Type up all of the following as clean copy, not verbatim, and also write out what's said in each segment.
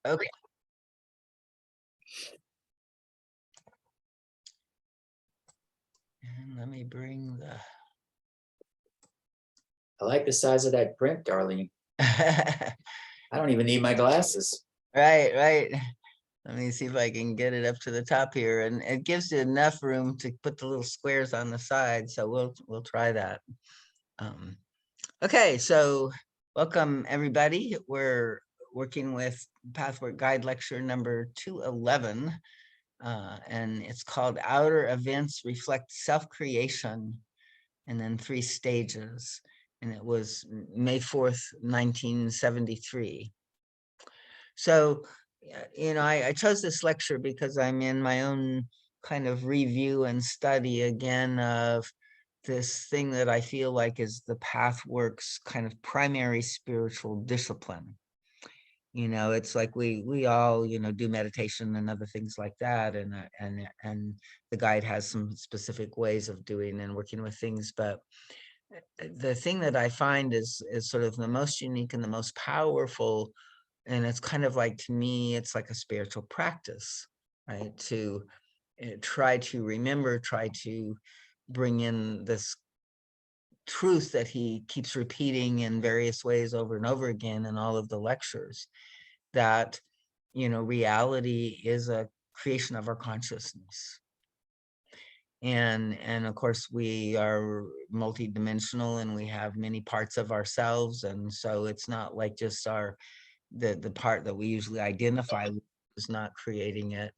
Okay. And let me bring the. I like the size of that print, Darlene. I don't even need my glasses. Right. Let me see if I can get it up to the top here, and it gives you enough room to put the little squares on the side. So we'll try that. Okay, so welcome everybody. We're working with Pathwork Guide Lecture number 211, and it's called Outer Events Reflect Self-Creation, and then 3 stages. And it was May 4th, 1973. So, I chose this lecture because I'm in my own kind of review and study again of this thing that I feel like is the Pathwork's kind of primary spiritual discipline. It's like we all do meditation and other things like that, and the guide has some specific ways of doing and working with things, but the thing that I find is sort of the most unique and the most powerful, and it's kind of like, to me, it's like a spiritual practice, right? To try to remember, try to bring in this truth that he keeps repeating in various ways over and over again in all of the lectures, that reality is a creation of our consciousness. And of course we are multidimensional and we have many parts of ourselves, and so it's not like just the part that we usually identify with is not creating it,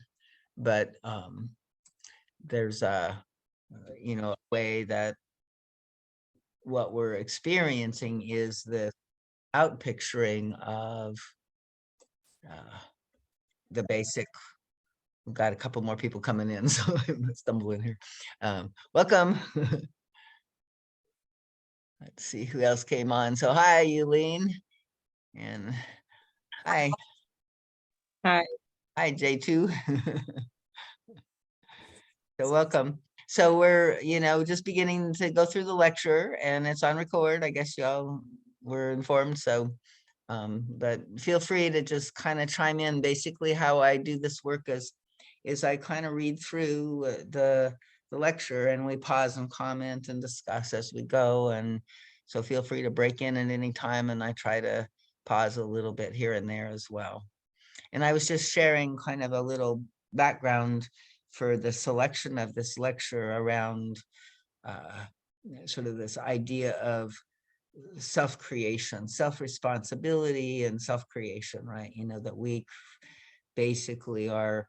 but there's a way that what we're experiencing is the outpicturing of the basic. We've got a couple more people coming in, so I'm stumbling here. Welcome. Let's see who else came on. So hi, Eileen, and hi. Hi. Hi, J2. So welcome. So we're, just beginning to go through the lecture, and it's on record. I guess y'all were informed. So, but feel free to just kind of chime in. Basically, how I do this work is I kind of read through the lecture, and we pause and comment and discuss as we go. And so feel free to break in at any time, and I try to pause a little bit here and there as well. And I was just sharing kind of a little background for the selection of this lecture around sort of this idea of self-creation, self-responsibility and self-creation, right? That we basically are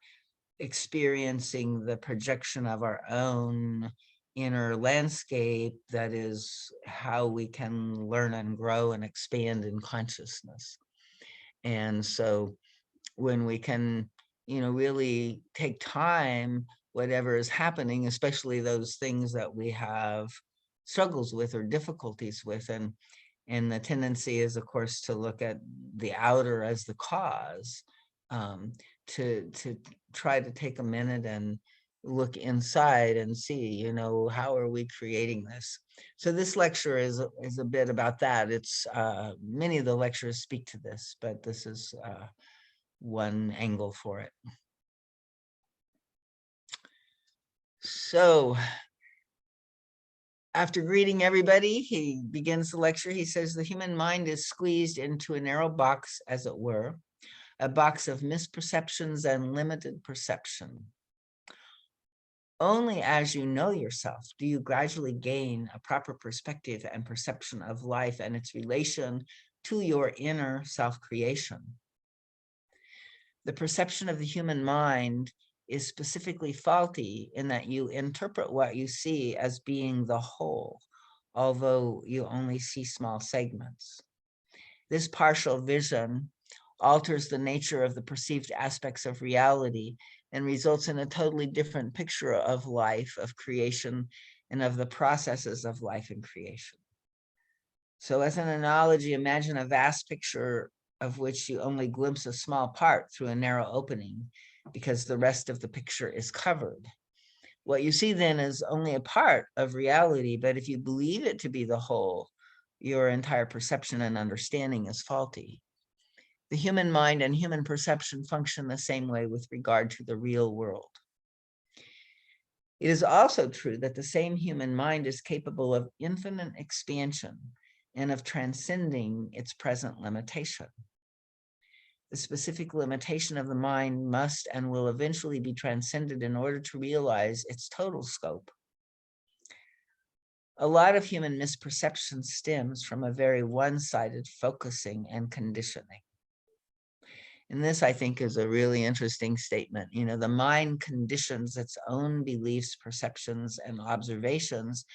experiencing the projection of our own inner landscape. That is how we can learn and grow and expand in consciousness. And so when we can, really take time, whatever is happening, especially those things that we have struggles with or difficulties with, and the tendency is, of course, to look at the outer as the cause, to try to take a minute and look inside and see, how are we creating this? So this lecture is a bit about that. It's many of the lectures speak to this, but this is one angle for it. So after greeting everybody, he begins the lecture. He says, the human mind is squeezed into a narrow box, as it were, a box of misperceptions and limited perception. Only as you know yourself do you gradually gain a proper perspective and perception of life and its relation to your inner self-creation. The perception of the human mind is specifically faulty in that you interpret what you see as being the whole, although you only see small segments. This partial vision alters the nature of the perceived aspects of reality and results in a totally different picture of life, of creation, and of the processes of life and creation. So as an analogy, imagine a vast picture of which you only glimpse a small part through a narrow opening because the rest of the picture is covered. What you see then is only a part of reality, but if you believe it to be the whole, your entire perception and understanding is faulty. The human mind and human perception function the same way with regard to the real world. It is also true that the same human mind is capable of infinite expansion and of transcending its present limitation. The specific limitation of the mind must and will eventually be transcended in order to realize its total scope. A lot of human misperception stems from a very one-sided focusing and conditioning. And this, I think, is a really interesting statement. You know, the mind conditions its own beliefs, perceptions, and observations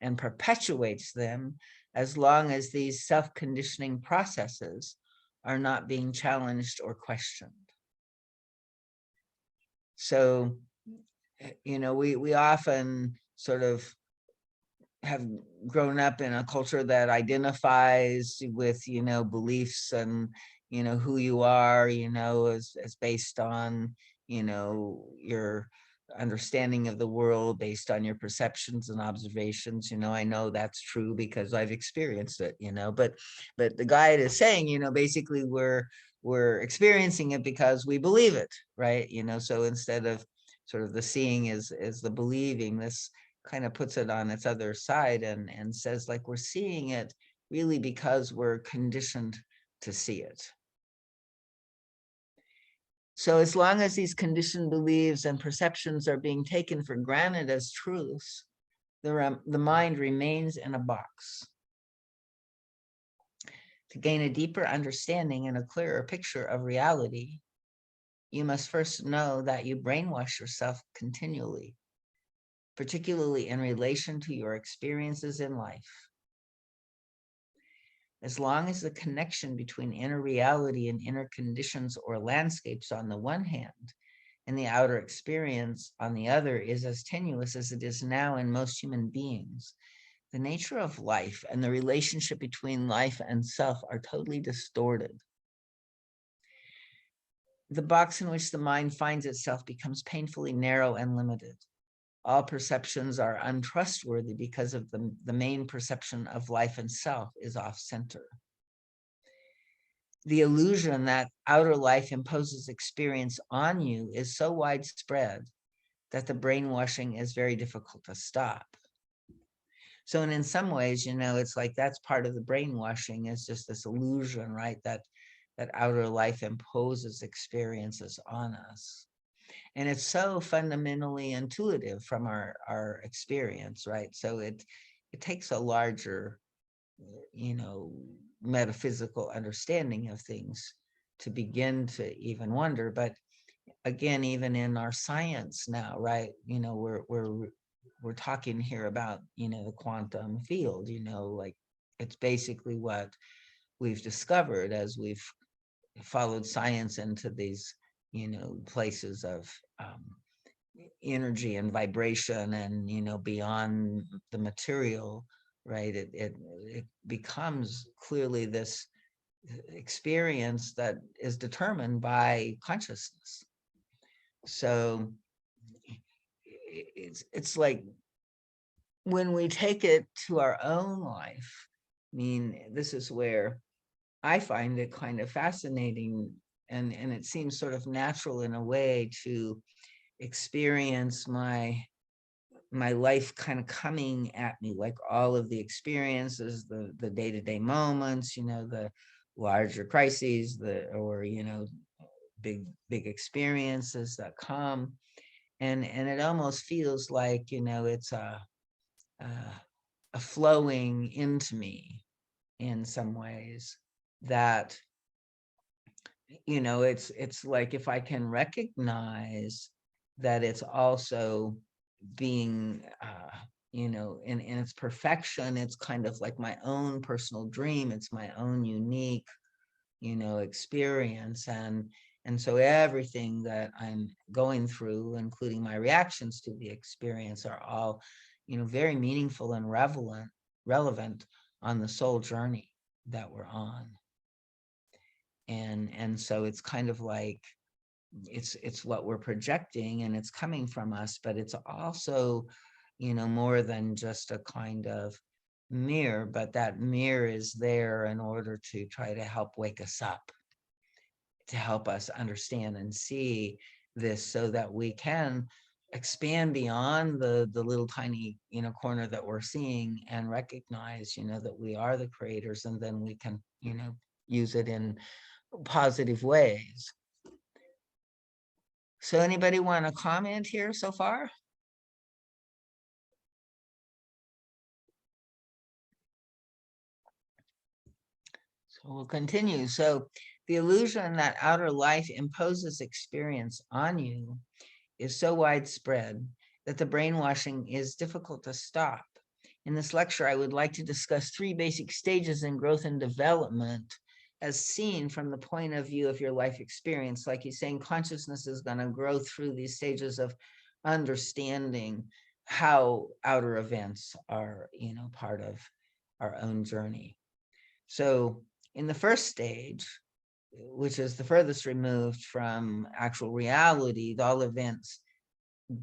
and perpetuates them as long as these self-conditioning processes are not being challenged or questioned. So, you know, we often sort of have grown up in a culture that identifies with, you know, beliefs and, you know, who you are, you know, as based on, you know, your understanding of the world, based on your perceptions and observations. You know, I know that's true because I've experienced it, you know, but the guide is saying, you know, basically we're experiencing it because we believe it, right? You know, so instead of sort of the seeing is the believing, this kind of puts it on its other side and says, like, we're seeing it really because we're conditioned to see it. So as long as these conditioned beliefs and perceptions are being taken for granted as truths, the mind remains in a box. To gain a deeper understanding and a clearer picture of reality, you must first know that you brainwash yourself continually, particularly in relation to your experiences in life. As long as the connection between inner reality and inner conditions or landscapes on the one hand, and the outer experience on the other is as tenuous as it is now in most human beings, the nature of life and the relationship between life and self are totally distorted. The box in which the mind finds itself becomes painfully narrow and limited. All perceptions are untrustworthy because of the main perception of life and self is off center. The illusion that outer life imposes experience on you is so widespread that the brainwashing is very difficult to stop. So, and in some ways, you know, it's like that's part of the brainwashing, is just this illusion, right? That outer life imposes experiences on us. And it's so fundamentally intuitive from our experience, right? So it takes a larger, you know, metaphysical understanding of things to begin to even wonder. But again, even in our science now, right? You know, we're talking here about, you know, the quantum field, you know, like it's basically what we've discovered as we've followed science into these, you know, places of energy and vibration and, you know, beyond the material, right? It becomes clearly this experience that is determined by consciousness. So it's like when we take it to our own life, I mean, this is where I find it kind of fascinating, and it seems sort of natural in a way to experience my life kind of coming at me, like all of the experiences, the day-to-day moments, you know, the larger crises, or you know, big experiences that come, and it almost feels like, you know, it's a flowing into me in some ways that, you know, it's like if I can recognize that it's also being, you know, in its perfection, it's kind of like my own personal dream. It's my own unique, you know, experience. And so everything that I'm going through, including my reactions to the experience, are all, you know, very meaningful and relevant on the soul journey that we're on. And so it's kind of like it's what we're projecting, and it's coming from us, but it's also, you know, more than just a kind of mirror, but that mirror is there in order to try to help wake us up to help us understand and see this, so that we can expand beyond the little tiny, corner that we're seeing, and recognize, that we are the creators, and then we can, use it in positive ways. So anybody want to comment here so far? So we'll continue. So the illusion that outer life imposes experience on you is so widespread that the brainwashing is difficult to stop. In this lecture, I would like to discuss 3 basic stages in growth and development as seen from the point of view of your life experience. Like he's saying, consciousness is going to grow through these stages of understanding how outer events are, part of our own journey. So in the first stage, which is the furthest removed from actual reality, all events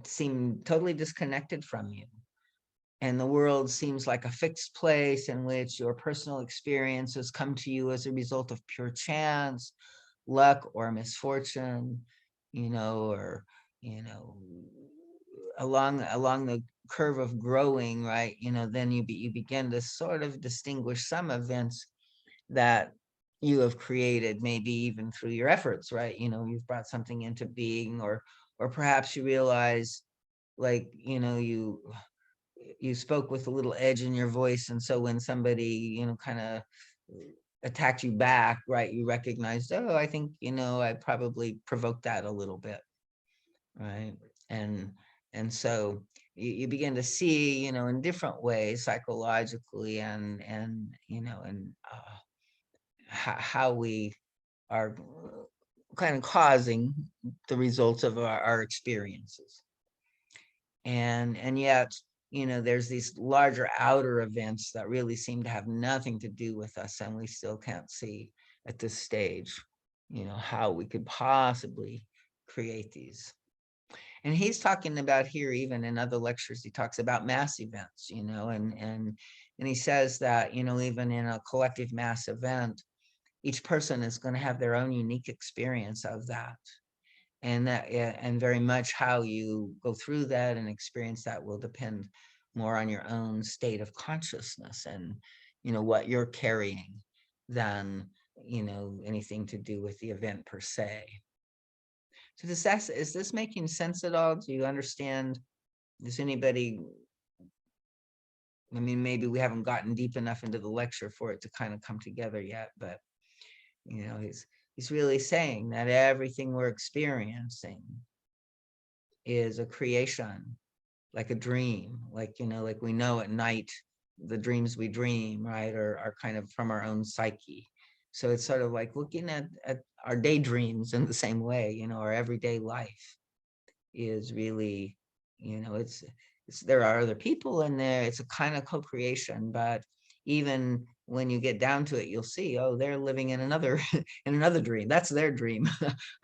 seem totally disconnected from you. And the world seems like a fixed place in which your personal experiences come to you as a result of pure chance, luck, or misfortune, or, along the curve of growing, right? Then you begin to sort of distinguish some events that you have created, maybe even through your efforts, right? You've brought something into being, or perhaps you realize, like, you spoke with a little edge in your voice, and so when somebody, kind of attacked you back, right, you recognized, oh, I think, I probably provoked that a little bit, right? And so you begin to see, in different ways, psychologically, and how we are kind of causing the results of our experiences. And yet, there's these larger outer events that really seem to have nothing to do with us, and we still can't see at this stage, how we could possibly create these. And he's talking about here, even in other lectures, he talks about mass events, and he says that, even in a collective mass event, each person is going to have their own unique experience of that. And very much how you go through that and experience that will depend more on your own state of consciousness and, what you're carrying, than, anything to do with the event per se. So is this making sense at all? Do you understand? Does anybody, I mean, maybe we haven't gotten deep enough into the lecture for it to kind of come together yet, but, he's really saying that everything we're experiencing is a creation, like a dream, like, like we know at night, the dreams we dream, right, are kind of from our own psyche. So it's sort of like looking at our daydreams in the same way, our everyday life is really, it's there are other people in there. It's a kind of co-creation, but even when you get down to it, you'll see, oh, they're living in another in another dream. That's their dream.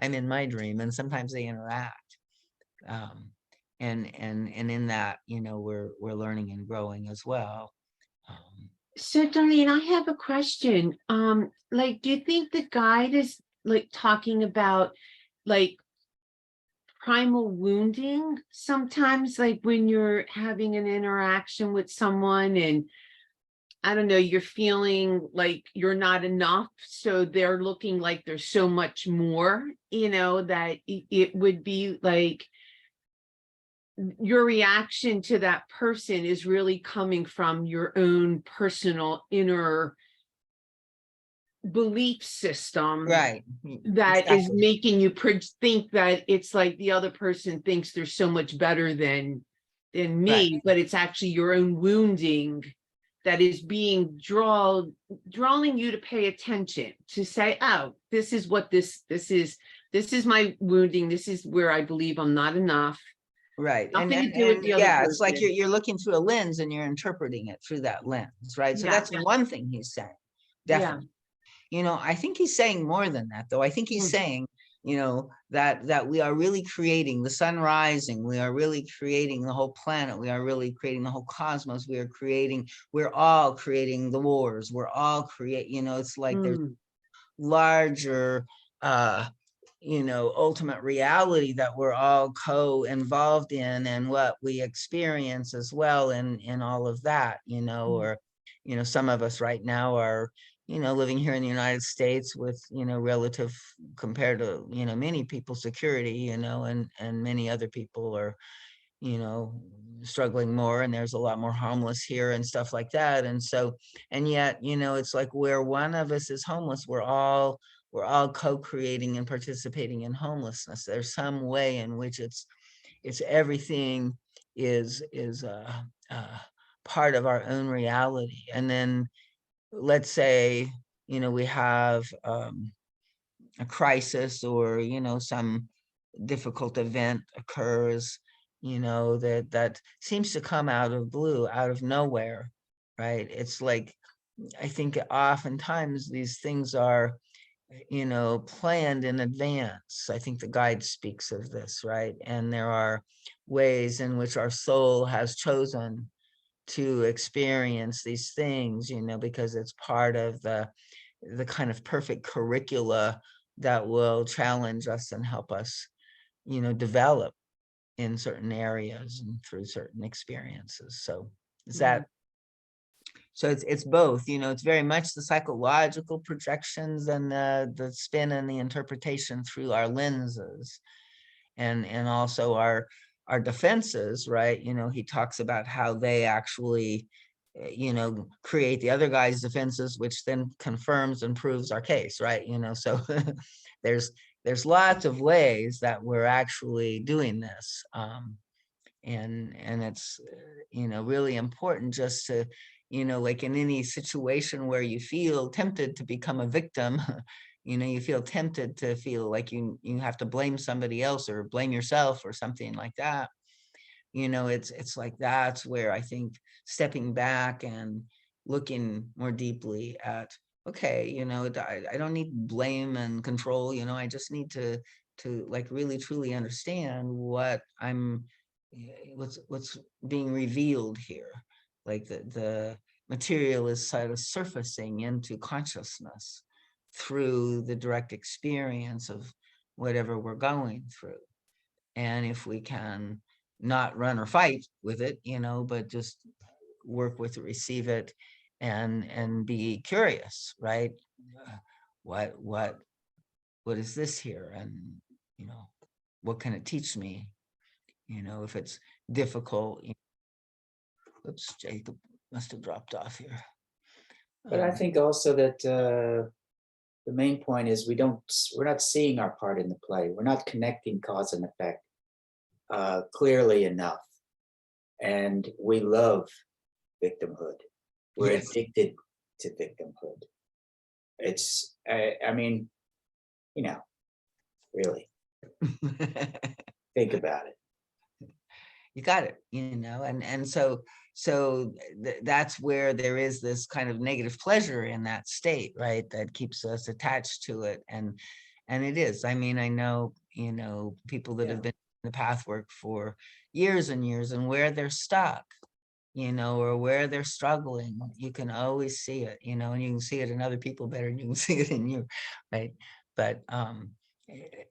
I'm in my dream, and sometimes they interact. And in that, we're learning and growing as well. So Darlene, I have a question. Like, do you think the guide is like talking about like primal wounding sometimes, like when you're having an interaction with someone and I don't know, you're feeling like you're not enough, so they're looking like there's so much more, that it would be like your reaction to that person is really coming from your own personal inner belief system, Right. that is Exactly. making you think that it's like the other person thinks they're so much better than me, Right. but it's actually your own wounding that is being drawing you to pay attention, to say, oh, this is what this is my wounding. This is where I believe I'm not enough. Right. Nothing to do with the other Yeah, it's like person. you're looking through a lens and you're interpreting it through that lens, right? So Yeah. that's one thing he's saying. Yeah. Definitely. I think he's saying more than that, though. I think he's saying, that we are really creating the sun rising. We are really creating the whole planet. We are really creating the whole cosmos. We're all creating the wars. We're all it's like there's larger ultimate reality that we're all co-involved in, and what we experience as well in all of that, or, some of us right now are, living here in the United States with, relative compared to, many people security, and many other people are, you know, struggling more, and there's a lot more homeless here and stuff like that. And so, and yet, it's like where one of us is homeless, we're all co-creating and participating in homelessness. There's some way in which it's everything is part of our own reality. And then let's say, we have a crisis, or some difficult event occurs, that seems to come out of blue, out of nowhere, right? It's like, I think oftentimes these things are, planned in advance. I think the guide speaks of this, right? And there are ways in which our soul has chosen to experience these things, because it's part of the kind of perfect curricula that will challenge us and help us, develop in certain areas and through certain experiences. So is that, so it's both, it's very much the psychological projections and the spin and the interpretation through our lenses, and also our defenses, right? He talks about how they actually, create the other guy's defenses, which then confirms and proves our case, right? So there's lots of ways that we're actually doing this. And it's, really important just to, like in any situation where you feel tempted to become a victim, you feel tempted to feel like you have to blame somebody else or blame yourself or something like that. It's like, that's where I think stepping back and looking more deeply at, okay, I don't need blame and control, I just need to like really truly understand what's being revealed here. Like the material is sort of surfacing into consciousness through the direct experience of whatever we're going through. And if we can not run or fight with it, but just work with it, receive it, and be curious, right? What is this here? And, what can it teach me? If it's difficult. Oops, Jacob must have dropped off here. But I think also that the main point is we're not seeing our part in the play. We're not connecting cause and effect clearly enough. And we love victimhood. We're Yes. addicted to victimhood. It's, I mean, really think about it. You got it, and so that's where there is this kind of negative pleasure in that state, right? That keeps us attached to it. And it is, I mean, I know, people that have been in the Pathwork for years and years, and where they're stuck, or where they're struggling, you can always see it, and you can see it in other people better than you can see it in you, right? But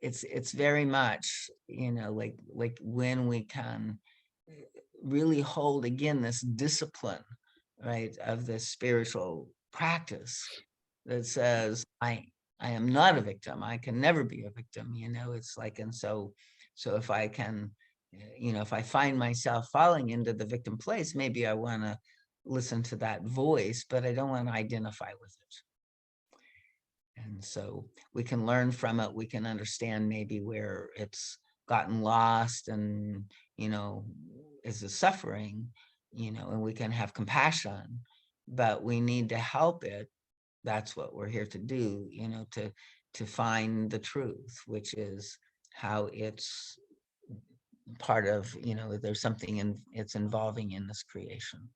it's very much, like when we can really hold again this discipline, right, of this spiritual practice that says, I am not a victim. I can never be a victim. It's like, and so if I can, if I find myself falling into the victim place, maybe I want to listen to that voice, but I don't want to identify with it. And so we can learn from it. We can understand maybe where it's gotten lost and, is a suffering, and we can have compassion, but we need to help it. That's what we're here to do, to find the truth, which is how it's part of, there's something it's involving in this creation.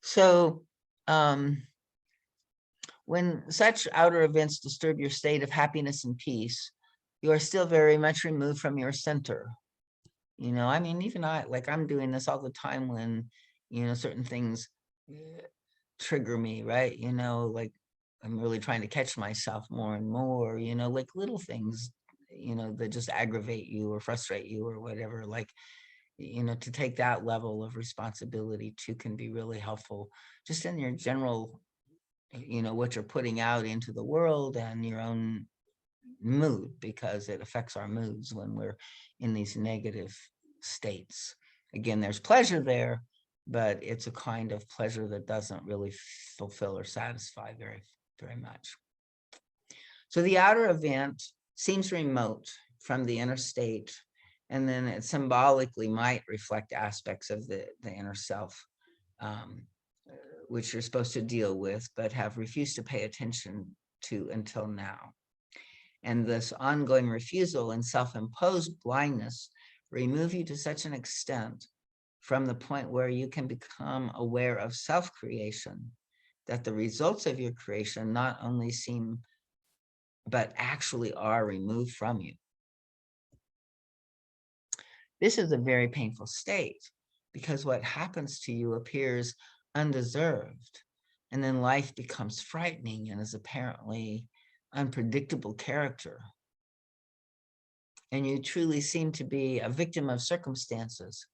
So, when such outer events disturb your state of happiness and peace, you are still very much removed from your center. I mean, even I'm doing this all the time when, certain things trigger me, right? Like I'm really trying to catch myself more and more, like little things, that just aggravate you or frustrate you or whatever. Like, to take that level of responsibility too can be really helpful just in your general, what you're putting out into the world and your own mood, because it affects our moods when we're in these negative states. Again, there's pleasure there, but it's a kind of pleasure that doesn't really fulfill or satisfy very, very much. So the outer event seems remote from the inner state, and then it symbolically might reflect aspects of the inner self, um, which you're supposed to deal with, but have refused to pay attention to until now. And this ongoing refusal and self-imposed blindness remove you to such an extent from the point where you can become aware of self-creation that the results of your creation not only seem, but actually are removed from you. This is a very painful state because what happens to you appears undeserved, and then life becomes frightening and is apparently unpredictable character. And you truly seem to be a victim of circumstances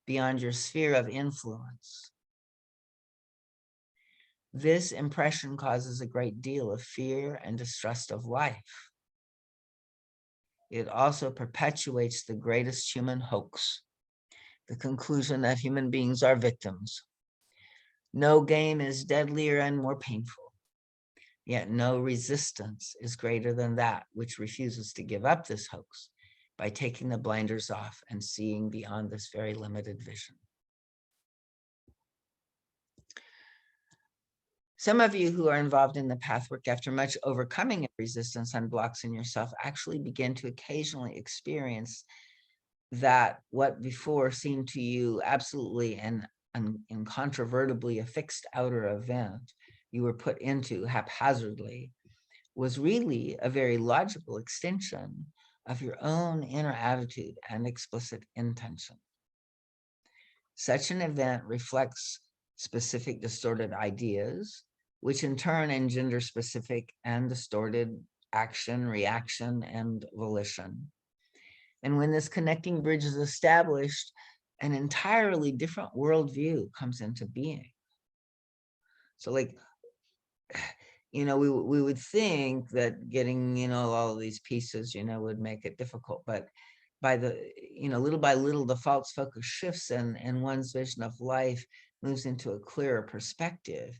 beyond your sphere of influence. This impression causes a great deal of fear and distrust of life. It also perpetuates the greatest human hoax, the conclusion that human beings are victims. No game is deadlier and more painful, yet no resistance is greater than that which refuses to give up this hoax by taking the blinders off and seeing beyond this very limited vision. Some of you who are involved in the pathwork, after much overcoming of resistance and blocks in yourself, actually begin to occasionally experience that what before seemed to you absolutely and incontrovertibly a fixed outer event you were put into haphazardly was really a very logical extension of your own inner attitude and explicit intention. Such an event reflects specific distorted ideas, which in turn engender specific and distorted action, reaction, and volition. And when this connecting bridge is established, an entirely different worldview comes into being. So like, we would think that getting, all of these pieces, would make it difficult, but by little by little, the false focus shifts and one's vision of life moves into a clearer perspective.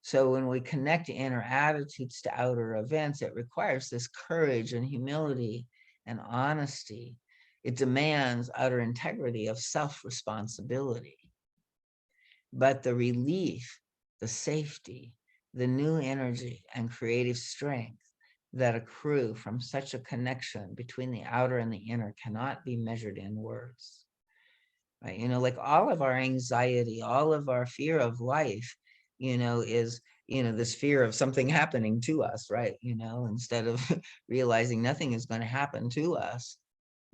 So when we connect inner attitudes to outer events, it requires this courage and humility and honesty. It demands utter integrity of self-responsibility. But the relief, the safety, the new energy and creative strength that accrue from such a connection between the outer and the inner cannot be measured in words. Right? Like all of our anxiety, all of our fear of life, is, this fear of something happening to us, right? Instead of realizing nothing is going to happen to us,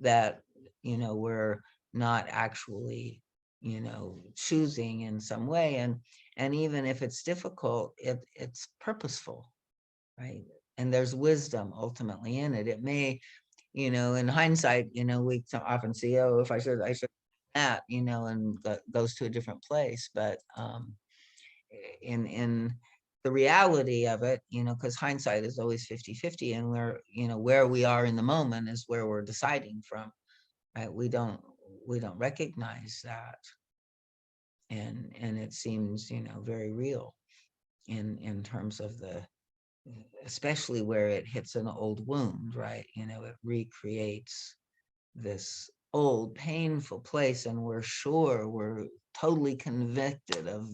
that, we're not actually, choosing in some way. And even if it's difficult, it's purposeful, right? And there's wisdom ultimately in it. It may, in hindsight, we often see, oh, if I should that, and goes to a different place. But in the reality of it, because hindsight is always 50-50, and where we are in the moment is where we're deciding from, right? We don't recognize that. And it seems, very real in terms of especially where it hits an old wound, right? It recreates this old painful place, and we're totally convicted of,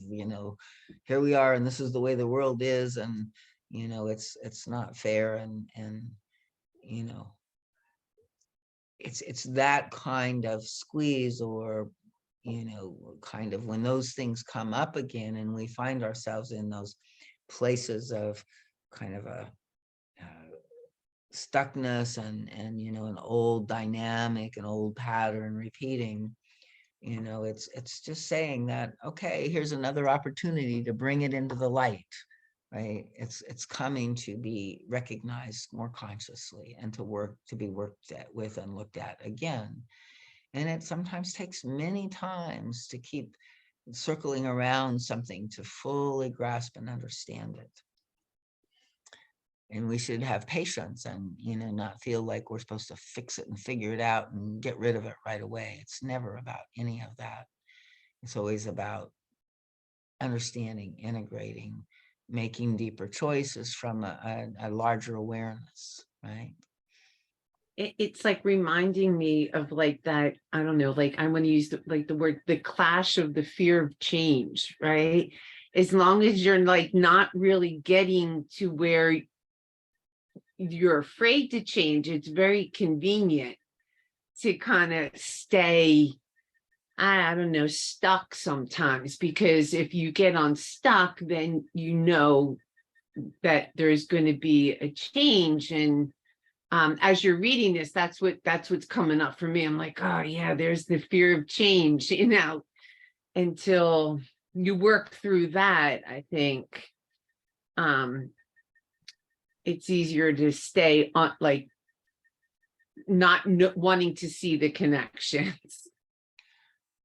here we are and this is the way the world is, and it's not fair, and it's that kind of squeeze, or kind of when those things come up again and we find ourselves in those places of kind of a stuckness and an old dynamic, an old pattern repeating, You know, it's just saying that, okay, here's another opportunity to bring it into the light, right? It's coming to be recognized more consciously and to be worked with and looked at again. And it sometimes takes many times to keep circling around something to fully grasp and understand it. And we should have patience and, you know, not feel like we're supposed to fix it and figure it out and get rid of it right away. It's never about any of that. It's always about understanding, integrating, making deeper choices from a larger awareness, right? It's like reminding me of like that, I don't know, like I want to use the word, the clash of the fear of change, right? As long as you're like not really getting to where you're afraid to change, it's very convenient to kind of stay, I don't know, stuck sometimes, because if you get unstuck, then you know that there's going to be a change. And as you're reading this, that's what's coming up for me. I'm like, oh yeah, there's the fear of change, you know, until you work through that, I think it's easier to stay on, like not wanting to see the connections.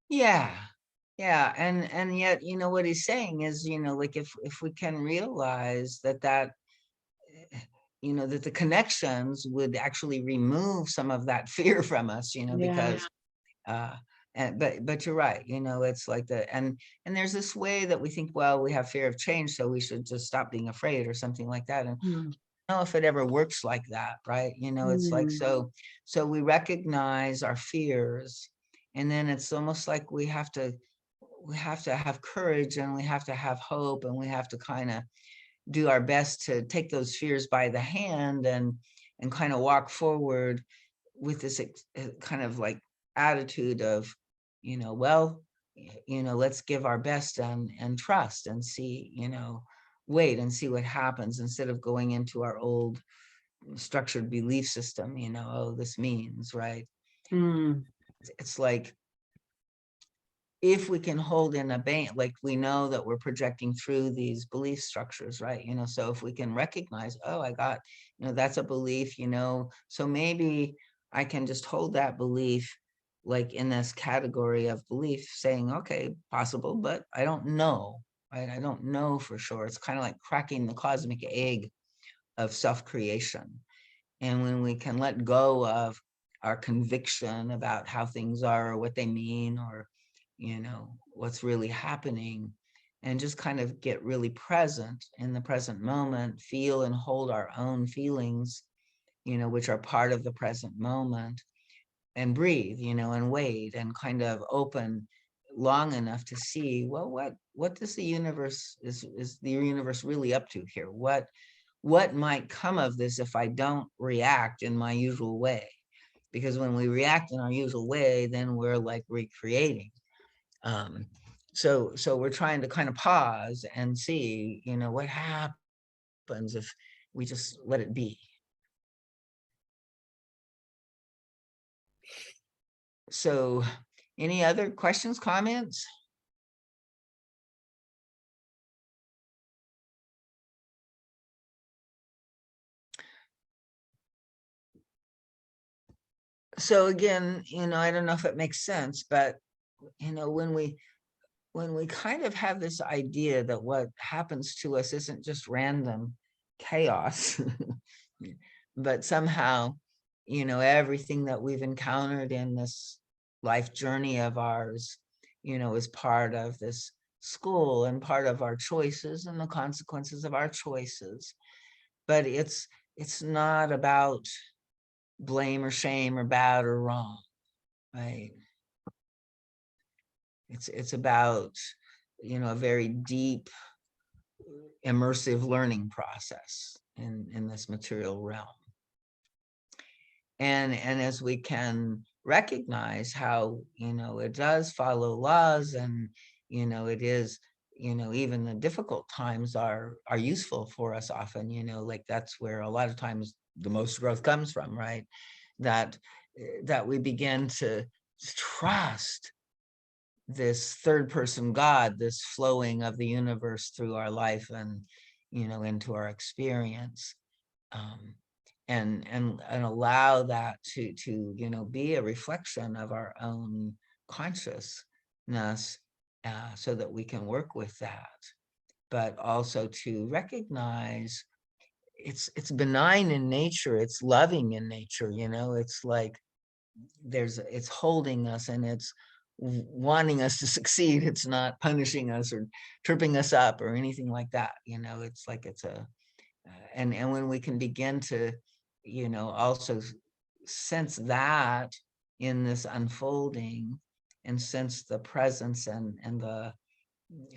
Yeah. Yeah. And yet, you know, what he's saying is, you know, like if we can realize that you know, that the connections would actually remove some of that fear from us, you know, Yeah. because but you're right, you know, it's like and there's this way that we think, well, we have fear of change, so we should just stop being afraid or something like that. And Mm, I don't know if it ever works like that, right? You know, it's like, mm, so we recognize our fears, and then it's almost like we have to have courage, and we have to have hope, and we have to kind of do our best to take those fears by the hand and kind of walk forward with this kind of like attitude of, you know, well, you know, let's give our best and trust and see, you know, wait and see what happens, instead of going into our old structured belief system, you know, oh, this means, right? mm, It's like, if we can hold in a band, like we know that we're projecting through these belief structures, right? You know, so if we can recognize, oh, I got, you know, that's a belief, you know, so maybe I can just hold that belief like in this category of belief, saying, okay, possible, but I don't know, right? I don't know for sure. It's kind of like cracking the cosmic egg of self-creation. And when we can let go of our conviction about how things are or what they mean, or, you know, what's really happening, and just kind of get really present in the present moment, feel and hold our own feelings, you know, which are part of the present moment, and breathe, you know, and wait and kind of open long enough to see, well, what does the universe is the universe really up to here? What might come of this if I don't react in my usual way? Because when we react in our usual way, then we're like recreating. Um, so we're trying to kind of pause and see, you know, what happens if we just let it be. So any other questions, comments? So again, you know, I don't know if it makes sense, but you know, when we kind of have this idea that what happens to us isn't just random chaos, but somehow, you know, everything that we've encountered in this life journey of ours, you know, is part of this school and part of our choices and the consequences of our choices. But it's not about blame or shame or bad or wrong, right? It's about, you know, a very deep immersive learning process in this material realm. And as we can recognize how, you know, it does follow laws, and, you know, it is, you know, even the difficult times are useful for us often, you know, like that's where a lot of times the most growth comes from, right? That we begin to trust this third person God, this flowing of the universe through our life and, into our experience. Um, and allow that to be a reflection of our own consciousness, so that we can work with that, but also to recognize it's benign in nature, it's loving in nature, it's like it's holding us and it's wanting us to succeed. It's not punishing us or tripping us up or anything like that. It's like it's a and when we can begin to also sense that in this unfolding, and sense the presence and the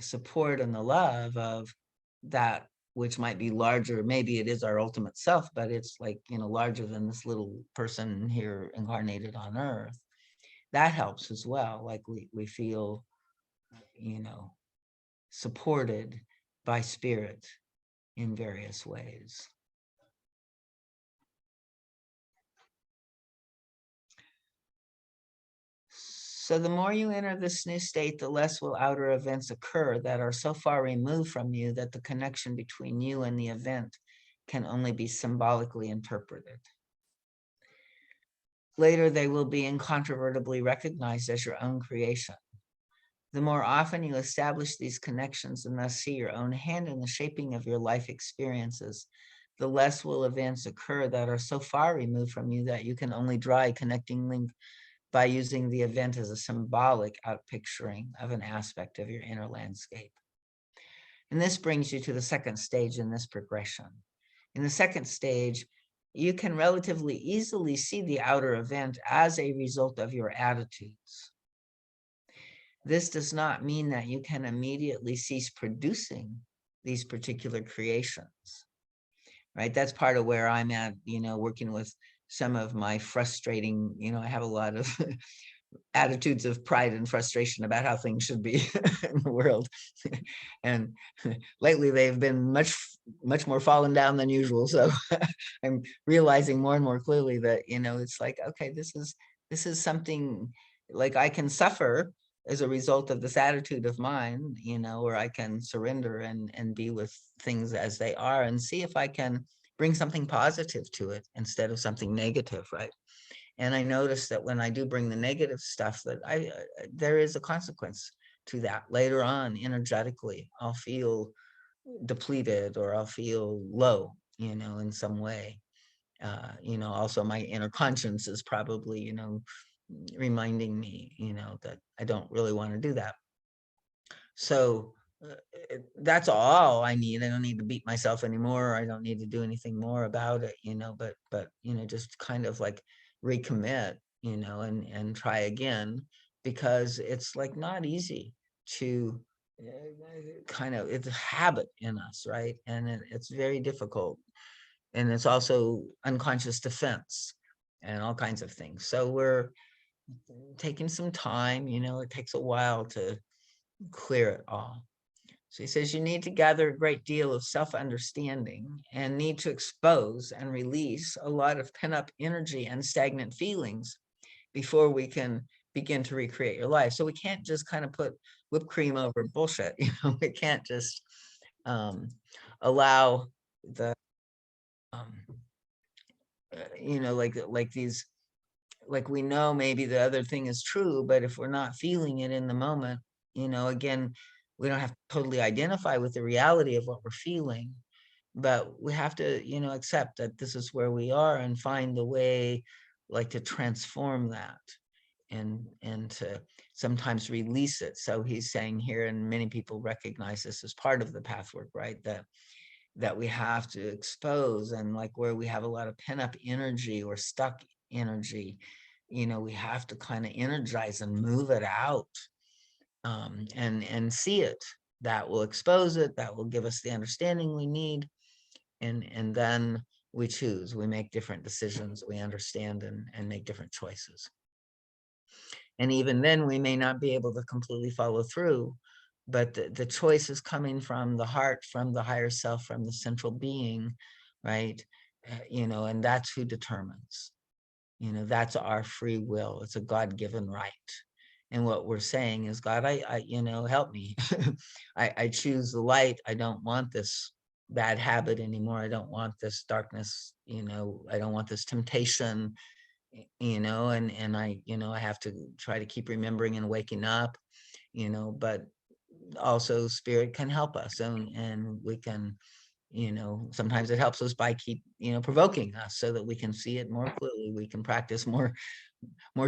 support and the love of that which might be larger, maybe it is our ultimate self, but it's like larger than this little person here incarnated on earth, that helps as well. Like we feel supported by spirit in various ways. So the more you enter this new state, the less will outer events occur that are so far removed from you that the connection between you and the event can only be symbolically interpreted. Later, they will be incontrovertibly recognized as your own creation. The more often you establish these connections and thus see your own hand in the shaping of your life experiences, the less will events occur that are so far removed from you that you can only draw a connecting link by using the event as a symbolic outpicturing of an aspect of your inner landscape. And this brings you to the second stage in this progression. In the second stage, you can relatively easily see the outer event as a result of your attitudes. This does not mean that you can immediately cease producing these particular creations, right? That's part of where I'm at, working with some of my frustrating, I have a lot of attitudes of pride and frustration about how things should be in the world. And lately they've been much more fallen down than usual. So I'm realizing more and more clearly that, it's like, okay, this is something like I can suffer as a result of this attitude of mine, or I can surrender and be with things as they are and see if I can bring something positive to it instead of something negative, right? And I noticed that when I do bring the negative stuff, that there is a consequence to that later on. Energetically, I'll feel depleted or I'll feel low, in some way. Also my inner conscience is probably, reminding me, that I don't really want to do that. So that's all I need. I don't need to beat myself anymore. I don't need to do anything more about it, but just kind of like recommit, and try again, because it's like not easy to it's a habit in us, right? And it's very difficult. And it's also unconscious defense and all kinds of things. So we're taking some time, it takes a while to clear it all. So he says you need to gather a great deal of self-understanding and need to expose and release a lot of pent-up energy and stagnant feelings before we can begin to recreate your life. So we can't just kind of put whipped cream over bullshit. We can't just allow the like these, like we know maybe the other thing is true, but if we're not feeling it in the moment, again, we don't have to totally identify with the reality of what we're feeling, but we have to, accept that this is where we are and find the way like to transform that and to sometimes release it. So he's saying here, and many people recognize this as part of the pathwork, right? That we have to expose, and like where we have a lot of pent-up energy or stuck energy, we have to kind of energize and move it out, and see it. That will expose it, that will give us the understanding we need, and then we choose, we make different decisions, we understand and make different choices. And even then we may not be able to completely follow through, but the choice is coming from the heart, from the higher self, from the central being, right? And that's who determines, that's our free will. It's a God-given right. And what we're saying is, God, you know, help me. I choose the light. I don't want this bad habit anymore. I don't want this darkness, you know, I don't want this temptation, you know, and I, you know, I have to try to keep remembering and waking up, you know, but also spirit can help us, and we can, you know, sometimes it helps us by keep, you know, provoking us so that we can see it more clearly, we can practice more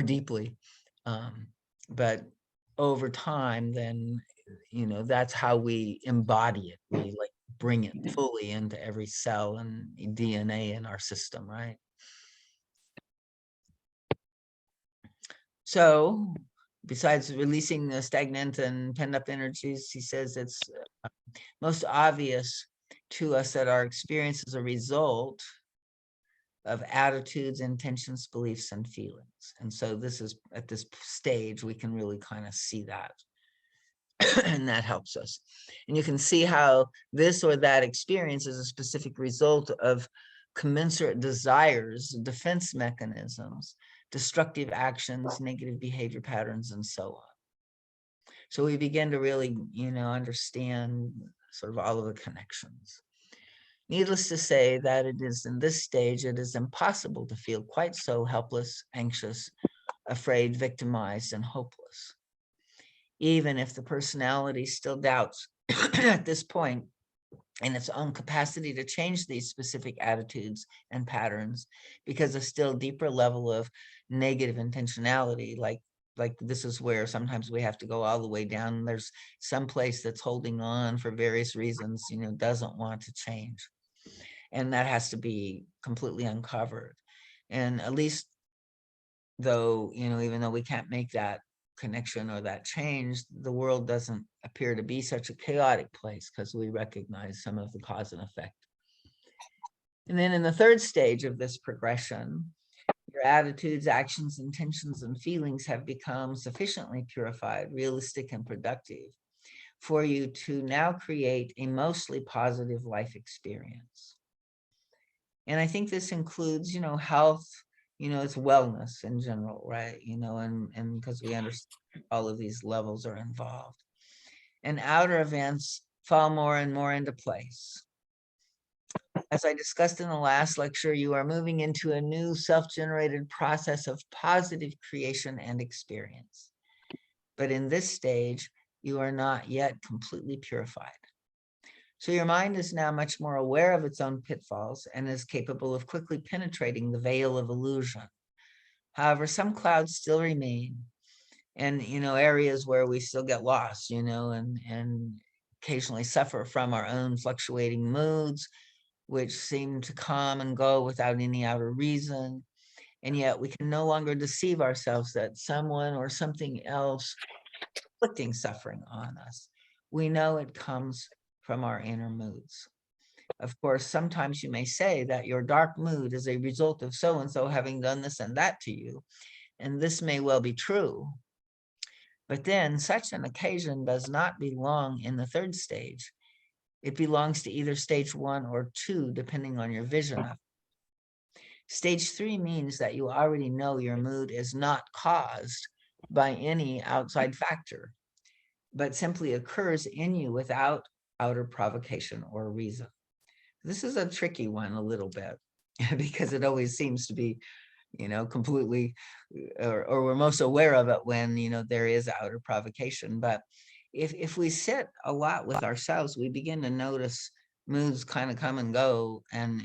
deeply. But over time, then, you know, that's how we embody it. We like bring it fully into every cell and DNA in our system, right? So besides releasing the stagnant and pent up energies, he says it's most obvious to us that our experience is a result of attitudes, intentions, beliefs, and feelings. And so this is at this stage, we can really kind of see that. And that helps us. And you can see how this or that experience is a specific result of commensurate desires, defense mechanisms, destructive actions, negative behavior patterns, and so on. So we begin to really, you know, understand sort of all of the connections. Needless to say that it is in this stage, it is impossible to feel quite so helpless, anxious, afraid, victimized, and hopeless. Even if the personality still doubts at this point in its own capacity to change these specific attitudes and patterns, because a still deeper level of negative intentionality, like this is where sometimes we have to go all the way down. There's some place that's holding on for various reasons, you know, doesn't want to change. And that has to be completely uncovered. And at least though, you know, even though we can't make that connection or that change, the world doesn't appear to be such a chaotic place because we recognize some of the cause and effect. And then in the third stage of this progression, your attitudes, actions, intentions, and feelings have become sufficiently purified, realistic, and productive for you to now create a mostly positive life experience. And I think this includes, you know, health, you know, it's wellness in general, right? You know, and because we understand all of these levels are involved. And outer events fall more and more into place. As I discussed in the last lecture, you are moving into a new self-generated process of positive creation and experience. But in this stage, you are not yet completely purified. So your mind is now much more aware of its own pitfalls and is capable of quickly penetrating the veil of illusion. However, some clouds still remain, and, you know, areas where we still get lost, you know, and occasionally suffer from our own fluctuating moods, which seem to come and go without any outer reason. And yet we can no longer deceive ourselves that someone or something else inflicting suffering on us. We know it comes from our inner moods. Of course, sometimes you may say that your dark mood is a result of so-and-so having done this and that to you, and this may well be true. But then such an occasion does not belong in the third stage. It belongs to either stage 1 or 2, depending on your vision of it. Stage 3 means that you already know your mood is not caused by any outside factor, but simply occurs in you without outer provocation or reason. This is a tricky one a little bit because it always seems to be, you know, completely, or we're most aware of it when, you know, there is outer provocation. But if we sit a lot with ourselves, we begin to notice moods kind of come and go, and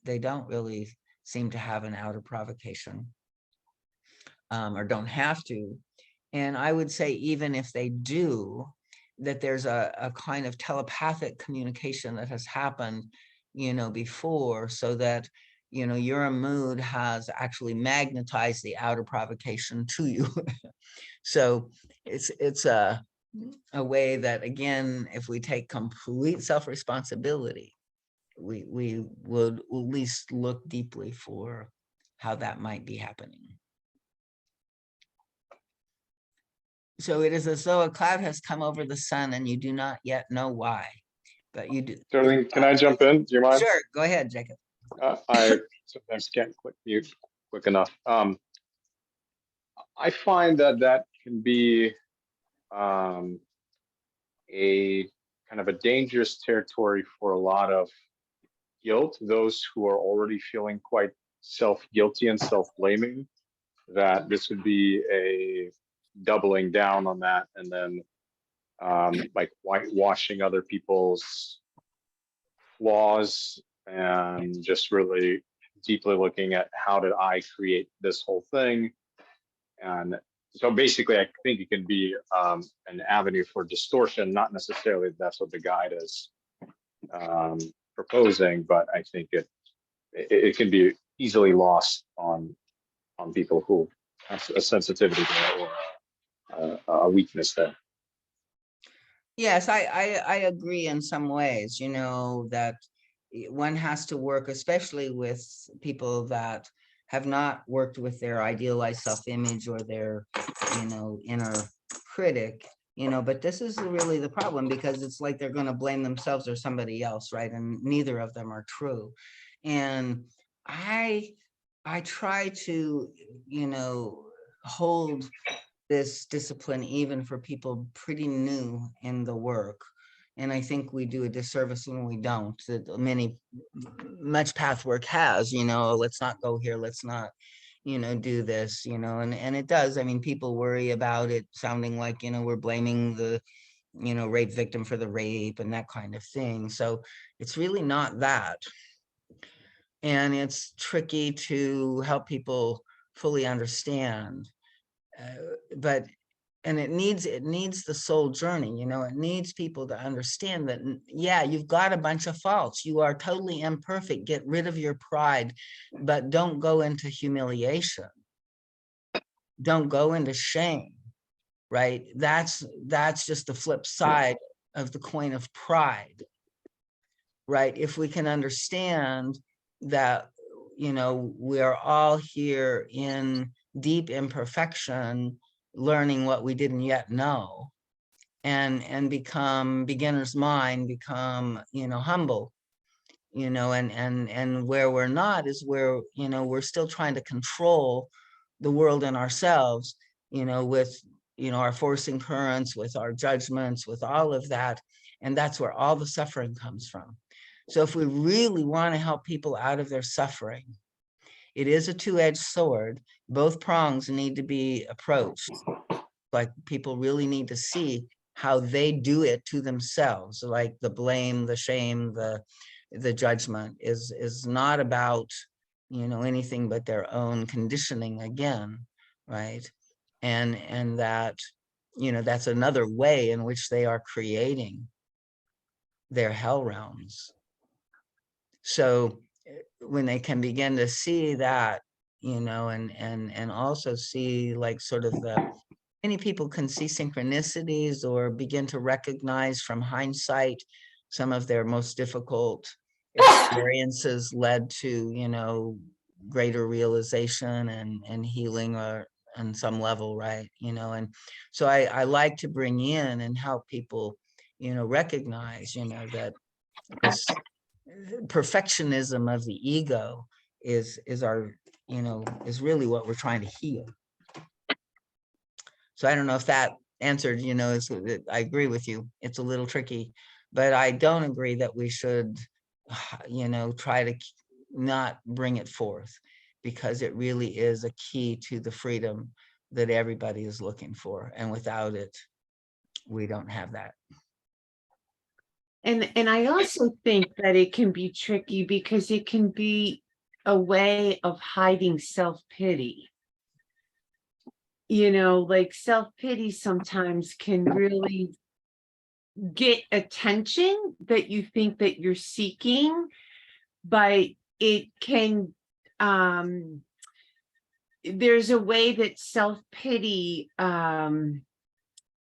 they don't really seem to have an outer provocation, or don't have to. And I would say even if they do, that there's a kind of telepathic communication that has happened, you know, before, so that, you know, your mood has actually magnetized the outer provocation to you. So it's a way that, again, if we take complete self-responsibility, we would at least look deeply for how that might be happening. So it is as though a cloud has come over the sun and you do not yet know why, but you do. Sterling, can I jump in? Do you mind? Sure, go ahead, Jacob. I sometimes can't click mute quick enough. I find that can be a kind of a dangerous territory for a lot of guilt, those who are already feeling quite self-guilty and self-blaming, that this would be a doubling down on that, and then like whitewashing other people's flaws and just really deeply looking at how did I create this whole thing. And so basically, I think it can be an avenue for distortion, not necessarily that's what the guide is proposing, but I think it can be easily lost on people who have a sensitivity there or a weakness there. Yes, I agree in some ways, you know, that one has to work, especially with people that have not worked with their idealized self-image or their, you know, inner critic, you know, but this is really the problem, because it's like they're going to blame themselves or somebody else, right? And neither of them are true. And I try to, you know, hold this discipline even for people pretty new in the work. And I think we do a disservice when we don't. That much Pathwork has, you know, let's not go here, let's not, you know, do this, you know, and it does. I mean, people worry about it sounding like, you know, we're blaming the, you know, rape victim for the rape and that kind of thing. So it's really not that. And it's tricky to help people fully understand. But and it needs the soul journey, you know, it needs people to understand that, yeah, you've got a bunch of faults, you are totally imperfect, get rid of your pride, but don't go into humiliation, don't go into shame, right? That's just the flip side of the coin of pride, right? If we can understand that, you know, we are all here in deep imperfection, learning what we didn't yet know, and become beginner's mind, become, you know, humble, you know, and where we're not is where, you know, we're still trying to control the world and ourselves, you know, with, you know, our forcing currents, with our judgments, with all of that. And that's where all the suffering comes from. So if we really want to help people out of their suffering, it is a two-edged sword. Both prongs need to be approached. Like, people really need to see how they do it to themselves. Like the blame, the shame, the judgment is not about, you know, anything but their own conditioning again, right? And that, you know, that's another way in which they are creating their hell realms. So when they can begin to see that, you know, and also see, like, sort of the, many people can see synchronicities or begin to recognize from hindsight some of their most difficult experiences led to, you know, greater realization and healing, or on some level, right? You know, and so I like to bring in and help people, you know, recognize, you know, that this perfectionism of the ego is our, you know, is really what we're trying to heal. So I don't know if that answered, you know, I agree with you. It's a little tricky, but I don't agree that we should, you know, try to not bring it forth, because it really is a key to the freedom that everybody is looking for. And without it, we don't have that. And I also think that it can be tricky because it can be a way of hiding self-pity. You know, like self-pity sometimes can really get attention that you think that you're seeking, but it can, there's a way that self-pity,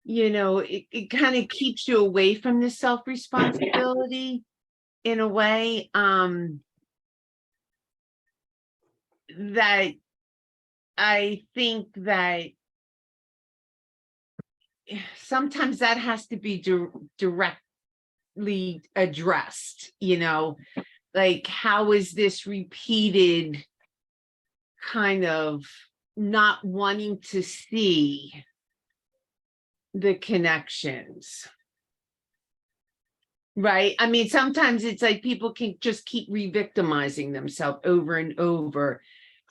you know, it kind of keeps you away from the self-responsibility in a way, that I think that sometimes that has to be directly addressed, you know, like, how is this repeated kind of not wanting to see the connections. Right? I mean, sometimes it's like people can just keep re-victimizing themselves over and over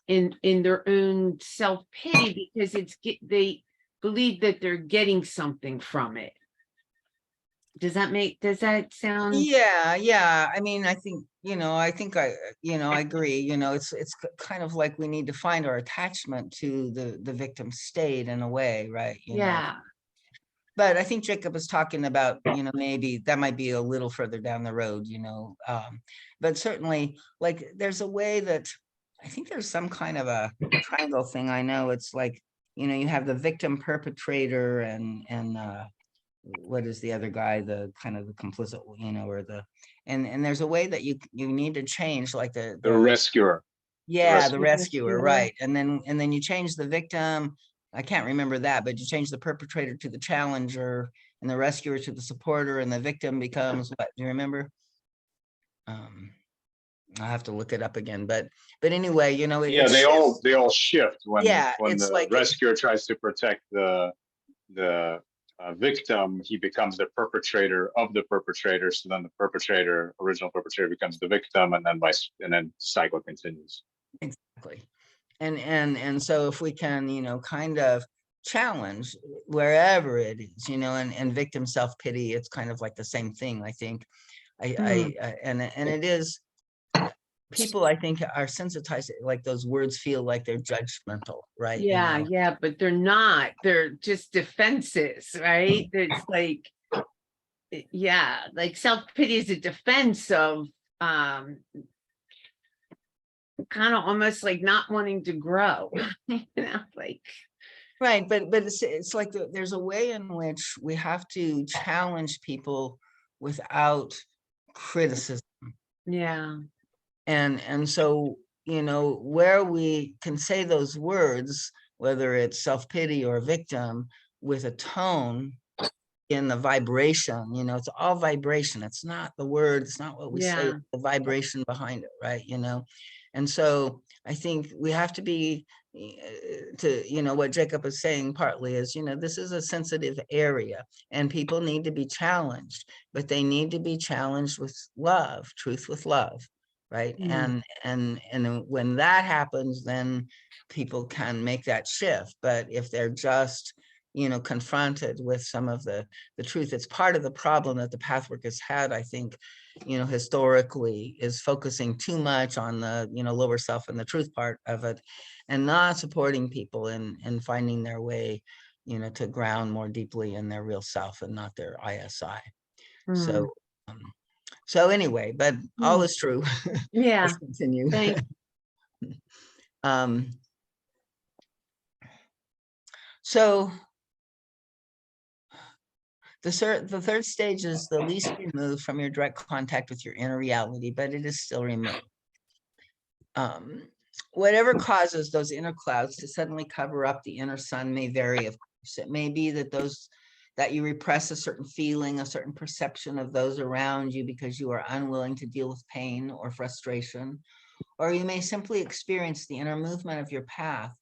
in their own self-pity because they believe that they're getting something from it. Does that sound? Yeah. I mean, I think, I agree, it's kind of like we need to find our attachment to the victim state in a way, right? Yeah. But I think Jacob was talking about, maybe that might be a little further down the road, but certainly like there's a way that I think there's some kind of a triangle thing. I know it's like, you have the victim perpetrator and what is the other guy, the kind of the complicit, or and there's a way that you need to change like The rescuer. yeah, the rescuer. rescuer, right. And then you change the victim. I can't remember that, but you change the perpetrator to the challenger and the rescuer to the supporter, and the victim becomes what? Do you remember? I'll have to look it up again, but anyway, Yeah, they all shift when yeah, when it's the like rescuer tries to protect the victim, he becomes the perpetrator of the perpetrator. So then the perpetrator, original perpetrator, becomes the victim, and then cycle continues. exactly. And so if we can, kind of challenge wherever it is, and victim self-pity, it's kind of like the same thing, I think. And it is, people I think are sensitized, like those words feel like they're judgmental, right? Yeah, but they're not. They're just defenses, right? It's like, yeah, like self-pity is a defense of kind of almost like not wanting to grow. Like Right, but it's like there's a way in which we have to challenge people without criticism. yeah. And so, where we can say those words, whether it's self-pity or victim, with a tone in the vibration, it's all vibration. It's not the word, it's not what we say, Yeah. it's the vibration behind it, right? And so I think we have to be what Jacob is saying partly is, this is a sensitive area and people need to be challenged, but they need to be challenged with love, truth with love, right? Mm. And when that happens, then people can make that shift. But if they're just confronted with some of the truth, it's part of the problem that the Pathwork has had, I think, historically, is focusing too much on the lower self and the truth part of it, and not supporting people in finding their way to ground more deeply in their real self and not their ISI. Mm. So anyway, but all is true. Yeah. Let's continue. Thanks. So the third stage is the least removed from your direct contact with your inner reality, but it is still removed. Whatever causes those inner clouds to suddenly cover up the inner sun may vary, of course. It may be that you repress a certain feeling, a certain perception of those around you because you are unwilling to deal with pain or frustration, or you may simply experience the inner movement of your path,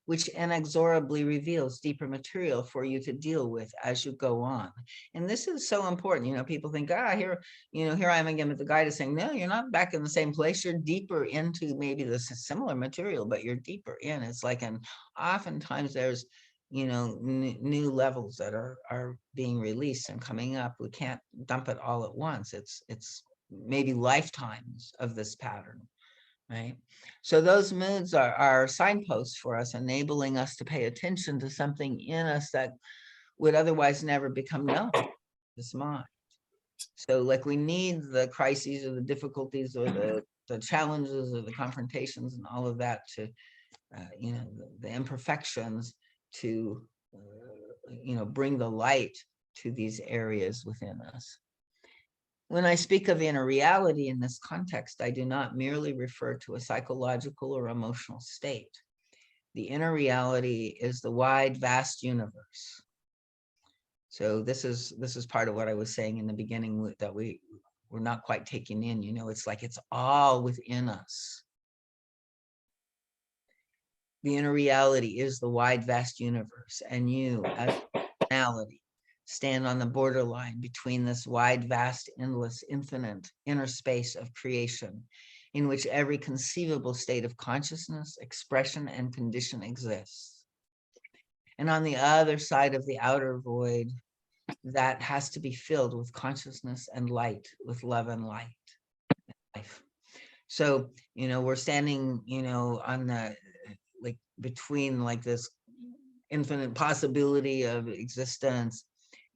which inexorably reveals deeper material for you to deal with as you go on. And this is so important. People think, here I am again with the guide is saying, no, you're not back in the same place. You're deeper into maybe the similar material, but you're deeper in. It's like, and oftentimes there's, new levels that are being released and coming up. We can't dump it all at once. It's maybe lifetimes of this pattern. Right. So those moods are signposts for us, enabling us to pay attention to something in us that would otherwise never become known, this mind. So like we need the crises or the difficulties or the challenges or the confrontations and all of that to, the imperfections to, bring the light to these areas within us. When I speak of inner reality in this context, I do not merely refer to a psychological or emotional state. The inner reality is the wide, vast universe. So this is part of what I was saying in the beginning that we're not quite taking in. It's like it's all within us. The inner reality is the wide, vast universe, and you as personality stand on the borderline between this wide, vast, endless, infinite inner space of creation, in which every conceivable state of consciousness, expression, and condition exists. And on the other side of the outer void, that has to be filled with consciousness and light, with love and light, life. So, we're standing, on the, like, between like this infinite possibility of existence,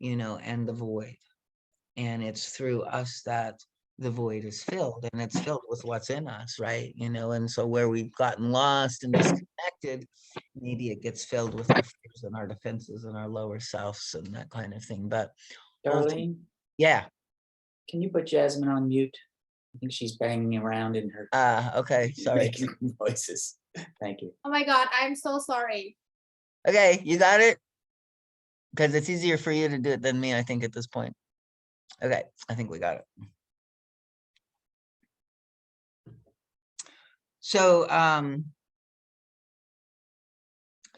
and the void. And it's through us that the void is filled, and it's filled with what's in us, right? And so where we've gotten lost and disconnected, maybe it gets filled with our fears and our defenses and our lower selves and that kind of thing. But Darlene, yeah. can you put Jasmine on mute? I think she's banging around in her Okay, sorry. making noises. Thank you. Oh my God, I'm so sorry. Okay, you got it? Because it's easier for you to do it than me, I think, at this point. Okay, I think we got it. So,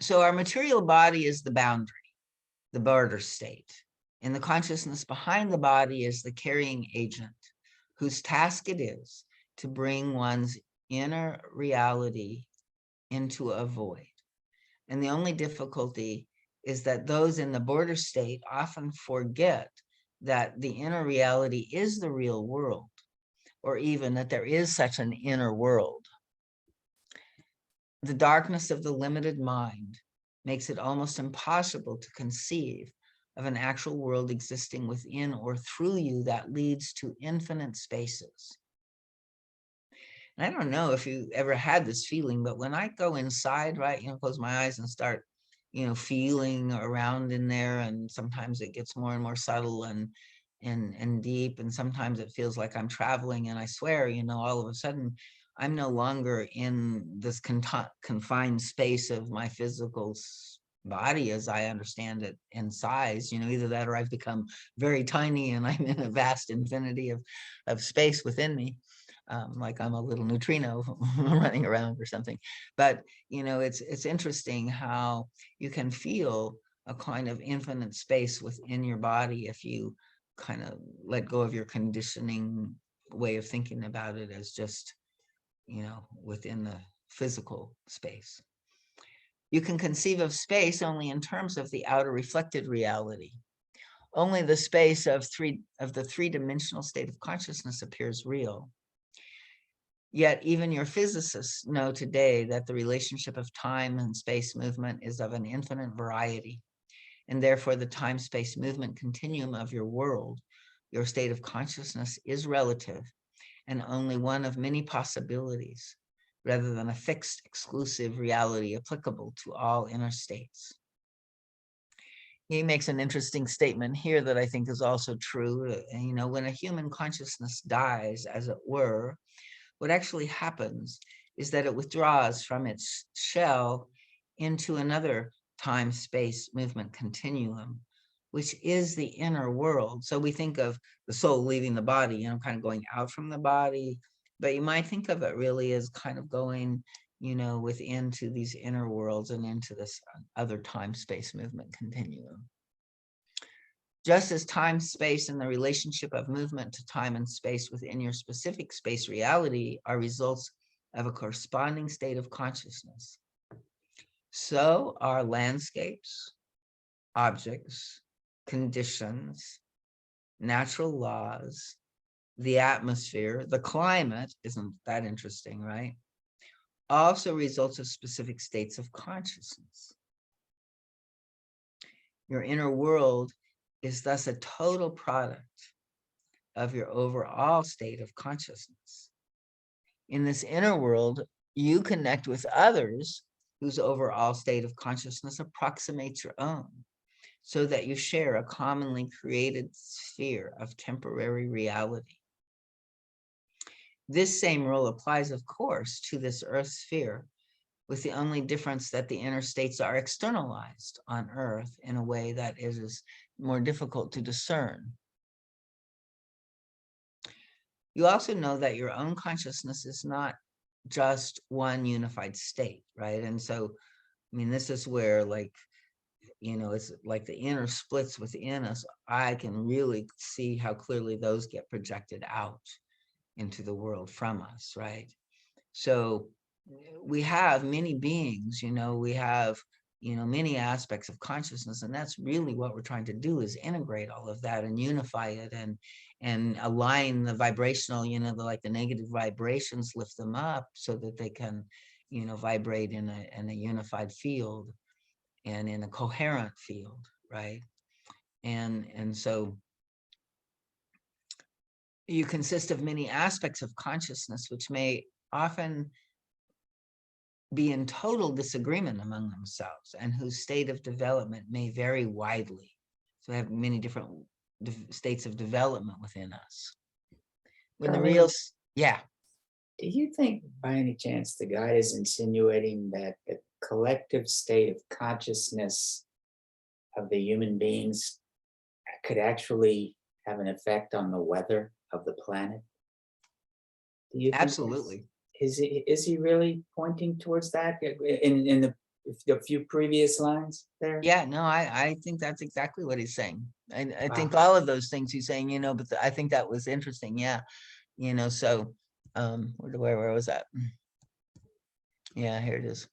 so our material body is the boundary, the border state, and the consciousness behind the body is the carrying agent, whose task it is to bring one's inner reality into a void. And the only difficulty is that those in the border state often forget that the inner reality is the real world, or even that there is such an inner world. The darkness of the limited mind makes it almost impossible to conceive of an actual world existing within or through you that leads to infinite spaces. And I don't know if you ever had this feeling, but when I go inside, right, close my eyes and start, feeling around in there, and sometimes it gets more and more subtle and deep, and sometimes it feels like I'm traveling, and I swear, all of a sudden, I'm no longer in this confined space of my physical body as I understand it in size, either that or I've become very tiny and I'm in a vast infinity of space within me. Like I'm a little neutrino running around or something. But, it's interesting how you can feel a kind of infinite space within your body if you kind of let go of your conditioning way of thinking about it as just, within the physical space. You can conceive of space only in terms of the outer reflected reality. Only the space of the three-dimensional state of consciousness appears real. Yet even your physicists know today that the relationship of time and space movement is of an infinite variety, and therefore the time-space movement continuum of your world, your state of consciousness, is relative and only one of many possibilities, rather than a fixed, exclusive reality applicable to all inner states. He makes an interesting statement here that I think is also true. When a human consciousness dies, as it were, what actually happens is that it withdraws from its shell into another time-space movement continuum, which is the inner world. So we think of the soul leaving the body, kind of going out from the body, but you might think of it really as kind of going, within to these inner worlds and into this other time-space movement continuum. Just as time, space, and the relationship of movement to time and space within your specific space reality are results of a corresponding state of consciousness, so are landscapes, objects, conditions, natural laws, the atmosphere, the climate, isn't that interesting, right? Also results of specific states of consciousness. Your inner world is thus a total product of your overall state of consciousness. In this inner world, you connect with others whose overall state of consciousness approximates your own, so that you share a commonly created sphere of temporary reality. This same rule applies, of course, to this Earth sphere, with the only difference that the inner states are externalized on Earth in a way that is more difficult to discern. You also know that your own consciousness is not just one unified state, right? And so, this is where, like, it's like the inner splits within us, I can really see how clearly those get projected out into the world from us, right? So we have many beings, we have, many aspects of consciousness, and that's really what we're trying to do, is integrate all of that and unify it and align the vibrational, like the negative vibrations, lift them up so that they can, vibrate in a unified field and in a coherent field, right? And so you consist of many aspects of consciousness, which may often be in total disagreement among themselves, and whose state of development may vary widely. So we have many different states of development within us. When the real, yeah. Do you think by any chance the guide is insinuating that the collective state of consciousness of the human beings could actually have an effect on the weather of the planet? Do you think Absolutely. is he really pointing towards that in the few previous lines there? Yeah, no, I think that's exactly what he's saying. I Wow. think all of those things he's saying, but I think that was interesting. Yeah. So where was that? Yeah, here it is.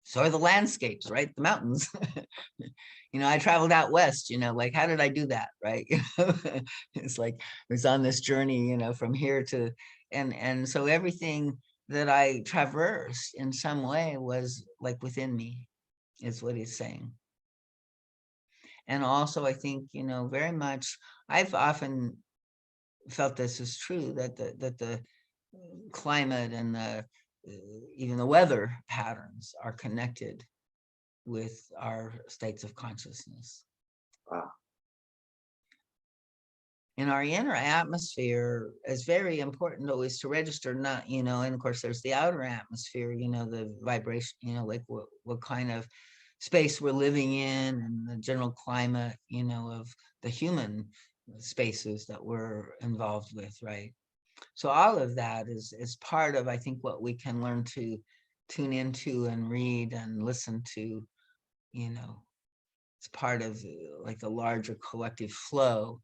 So are the landscapes, right? The mountains. I traveled out west, like, how did I do that? Right. It's like, I was on this journey, from here to, and so everything that I traversed in some way was like within me, is what he's saying. And also, I think, very much, I've often felt this is true, that the climate and even the weather patterns are connected with our states of consciousness. Wow. In our inner atmosphere is very important always to register, not, and of course there's the outer atmosphere, the vibration, like what kind of space we're living in, and the general climate, of the human spaces that we're involved with, right? So all of that is part of, I think, what we can learn to tune into and read and listen to, it's part of like the larger collective flow.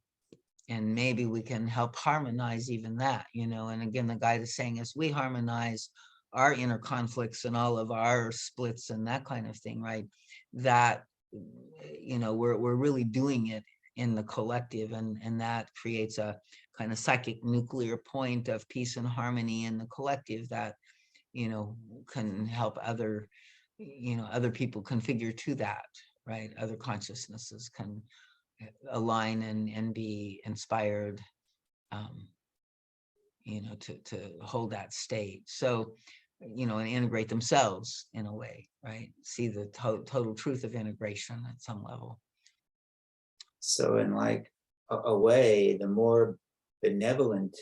And maybe we can help harmonize even that, and again, the guide is saying, as we harmonize our inner conflicts and all of our splits and that kind of thing, right, that, we're really doing it in the collective, and that creates a kind of psychic nuclear point of peace and harmony in the collective that, can help other people configure to that, right? Other consciousnesses can align and be inspired, to hold that state. So, and integrate themselves in a way, right? See the total truth of integration at some level. So in like a way, the more benevolent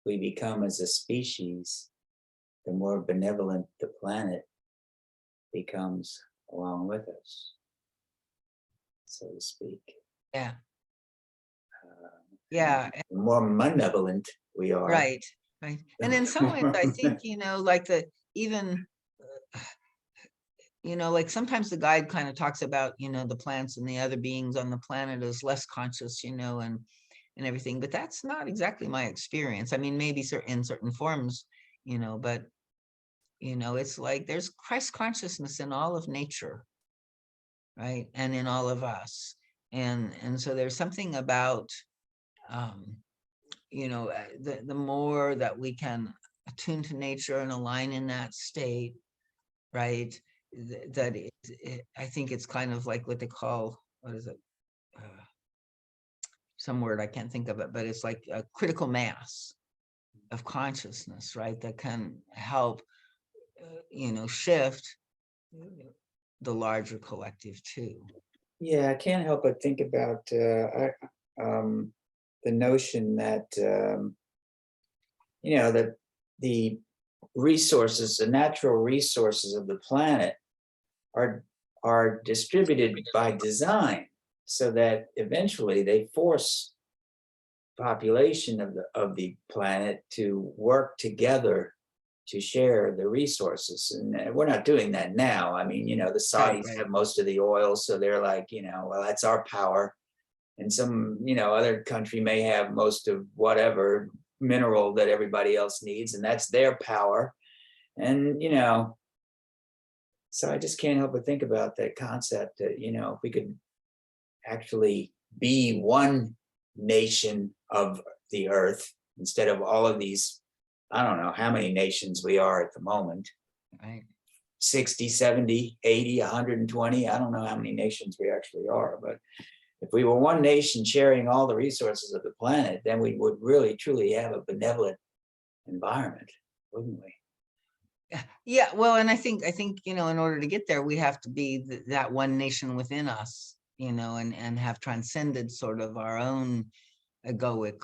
we become as a species, the more benevolent the planet becomes along with us, so to speak. Yeah. Yeah. The more malevolent we are. Right. Right. And in some ways, I think, like even, like sometimes the guide kind of talks about, the plants and the other beings on the planet as less conscious, and everything, but that's not exactly my experience. I mean, maybe in certain forms, but, it's like there's Christ consciousness in all of nature, right? And in all of us. And so there's something about, the more that we can attune to nature and align in that state, right? That I think it's kind of like what they call, what is it? Some word, I can't think of it, but it's like a critical mass of consciousness, right? That can help, shift the larger collective too. Yeah, I can't help but think about the notion that that the resources, the natural resources of the planet are distributed by design, so that eventually they force population of the planet to work together to share the resources. And we're not doing that now. I mean, the Saudis right. have most of the oil, so they're like, well, that's our power. And some, other country may have most of whatever mineral that everybody else needs, and that's their power. And, so I just can't help but think about that concept that, if we could actually be one nation of the earth instead of all of these, I don't know how many nations we are at the moment. Right. 60, 70, 80, 120. I don't know how many nations we actually are, but if we were one nation sharing all the resources of the planet, then we would really, truly have a benevolent environment, wouldn't we? Yeah, well, and I think, in order to get there, we have to be that one nation within us, and have transcended sort of our own egoic,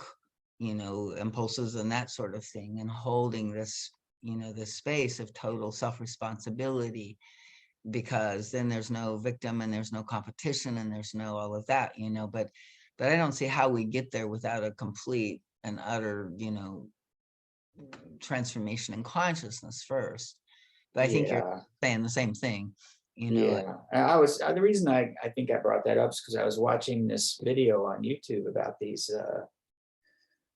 impulses and that sort of thing, and holding this, this space of total self-responsibility, because then there's no victim and there's no competition and there's no all of that, but I don't see how we get there without a complete and utter, transformation in consciousness first. But I think you're saying the same thing, Yeah, the reason I think I brought that up is because I was watching this video on YouTube about these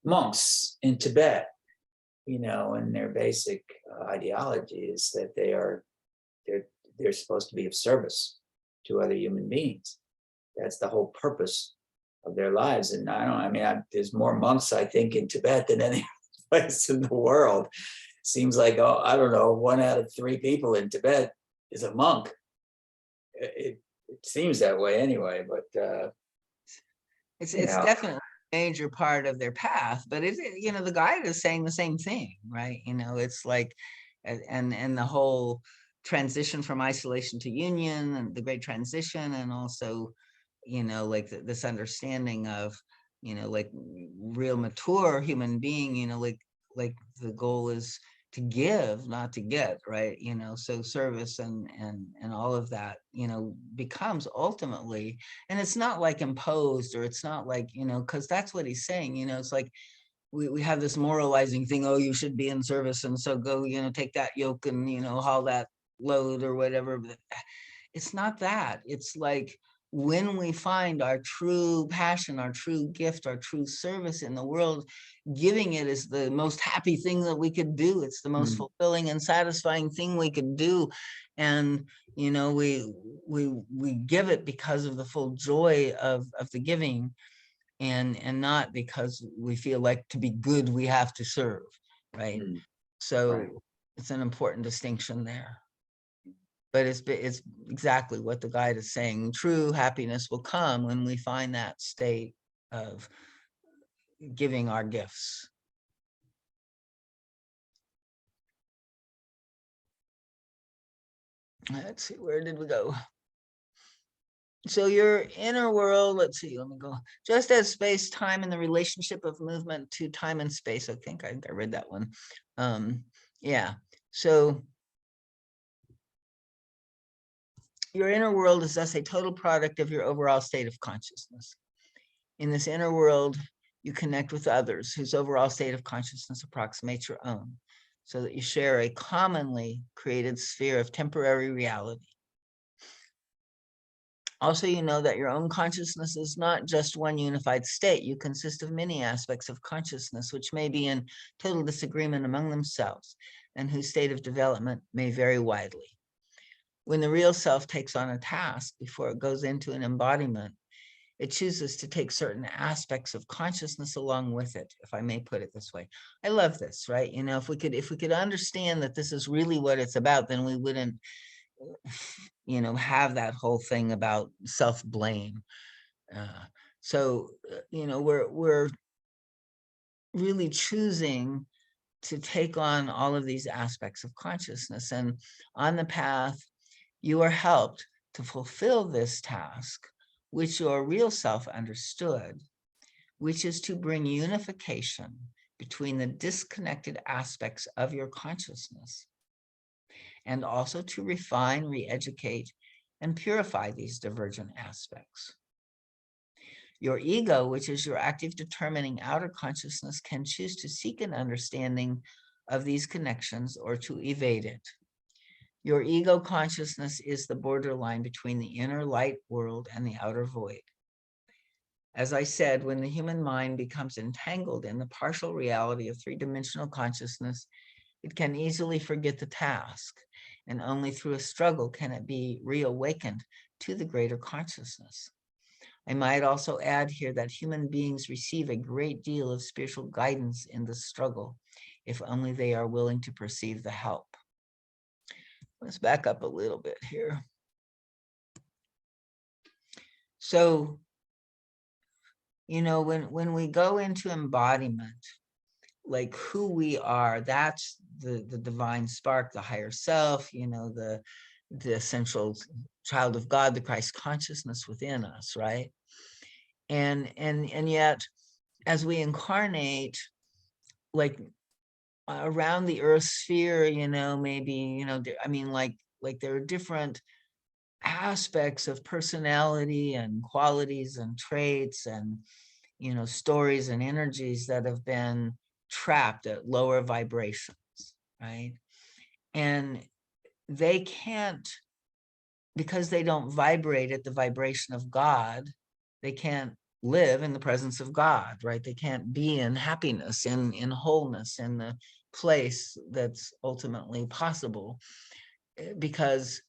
monks in Tibet, and their basic ideology is that they're supposed to be of service to other human beings. That's the whole purpose of their lives. And there's more monks, I think, in Tibet than any place in the world. Seems like, I don't know, 1 out of 3 people in Tibet is a monk. It seems that way anyway, but it's definitely a major part of their path, but the guide is saying the same thing, right? It's like, and the whole transition from isolation to union, and the great transition, and also, like this understanding of, like real mature human being, like the goal is to give, not to get, right? So service and all of that, becomes ultimately, and it's not like imposed, or it's not like, because that's what he's saying, it's like we have this moralizing thing, oh, you should be in service, and so go, take that yoke and, haul that load or whatever. But it's not that. It's like, when we find our true passion, our true gift, our true service in the world, giving it is the most happy thing that we could do. It's the most fulfilling and satisfying thing we could do. And, we give it because of the full joy of the giving, and not because we feel like to be good, we have to serve, right? So right. It's an important distinction there. But it's exactly what the guide is saying. True happiness will come when we find that state of giving our gifts. Let's see, where did we go? So your inner world, let's see, let me go. Just as space, time, and the relationship of movement to time and space. I think I read that one. Yeah, so your inner world is thus a total product of your overall state of consciousness. In this inner world, you connect with others whose overall state of consciousness approximates your own, so that you share a commonly created sphere of temporary reality. Also, you know that your own consciousness is not just one unified state. You consist of many aspects of consciousness, which may be in total disagreement among themselves, and whose state of development may vary widely. When the real self takes on a task before it goes into an embodiment, it chooses to take certain aspects of consciousness along with it, if I may put it this way. I love this, right? If we could understand that this is really what it's about, then we wouldn't, have that whole thing about self-blame. We're really choosing to take on all of these aspects of consciousness, and on the path, you are helped to fulfill this task, which your real self understood, which is to bring unification between the disconnected aspects of your consciousness, and also to refine, re-educate, and purify these divergent aspects. Your ego, which is your active determining outer consciousness, can choose to seek an understanding of these connections or to evade it. Your ego consciousness is the borderline between the inner light world and the outer void. As I said, when the human mind becomes entangled in the partial reality of three-dimensional consciousness, it can easily forget the task, and only through a struggle can it be reawakened to the greater consciousness. I might also add here that human beings receive a great deal of spiritual guidance in the struggle, if only they are willing to perceive the help. Let's back up a little bit here. So, you know, when we go into embodiment, like who we are, that's the divine spark, the higher self, you know, the essential child of God, the Christ consciousness within us, right? And yet, as we incarnate, like around the earth sphere, you know, maybe, you know, I mean, like there are different aspects of personality and qualities and traits and, you know, stories and energies that have been trapped at lower vibrations, right? And they can't, because they don't vibrate at the vibration of God, they can't live in the presence of God, right? They can't be in happiness, in wholeness, in the place that's ultimately possible, because,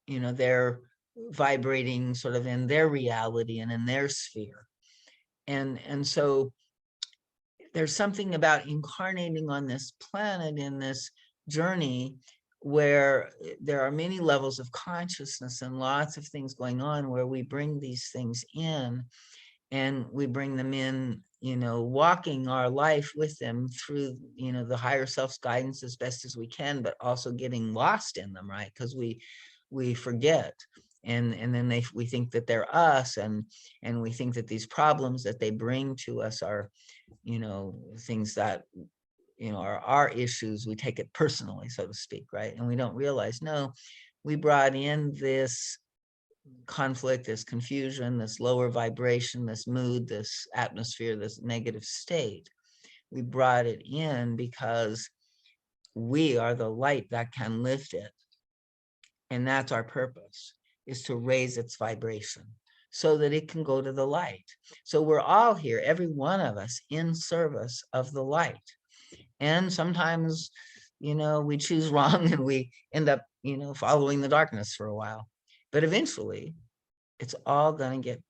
you know, they're vibrating sort of in their reality and in their sphere. And so there's something about incarnating on this planet in this journey where there are many levels of consciousness and lots of things going on, where we bring these things in, and we bring them in, you know, walking our life with them through, you know, the higher self's guidance as best as we can, but also getting lost in them, right? Because we forget, and then we think that they're us, and we think that these problems that they bring to us are, you know, things that, you know, are our issues. We take it personally, so to speak, right? And we don't realize, no, we brought in this conflict, this confusion, this lower vibration, this mood, this atmosphere, this negative state. We brought it in because we are the light that can lift it. And that's our purpose, is to raise its vibration so that it can go to the light. So we're all here, every one of us, in service of the light. And sometimes, you know, we choose wrong and we end up, you know, following the darkness for a while. But eventually, it's all going to get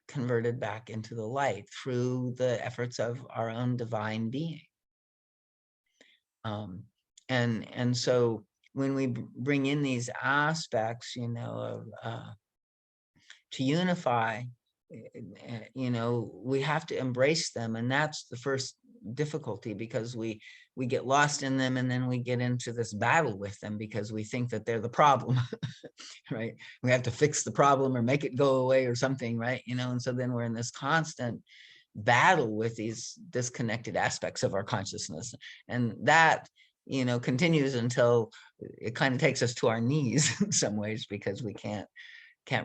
converted back into the light through the efforts of our own divine being. And so when we bring in these aspects, you know, of to unify, you know, we have to embrace them, and that's the first difficulty, because we get lost in them, and then we get into this battle with them because we think that they're the problem. Right? We have to fix the problem or make it go away or something, right? You know, and so then we're in this constant battle with these disconnected aspects of our consciousness, and that, you know, continues until it kind of takes us to our knees in some ways, because we can't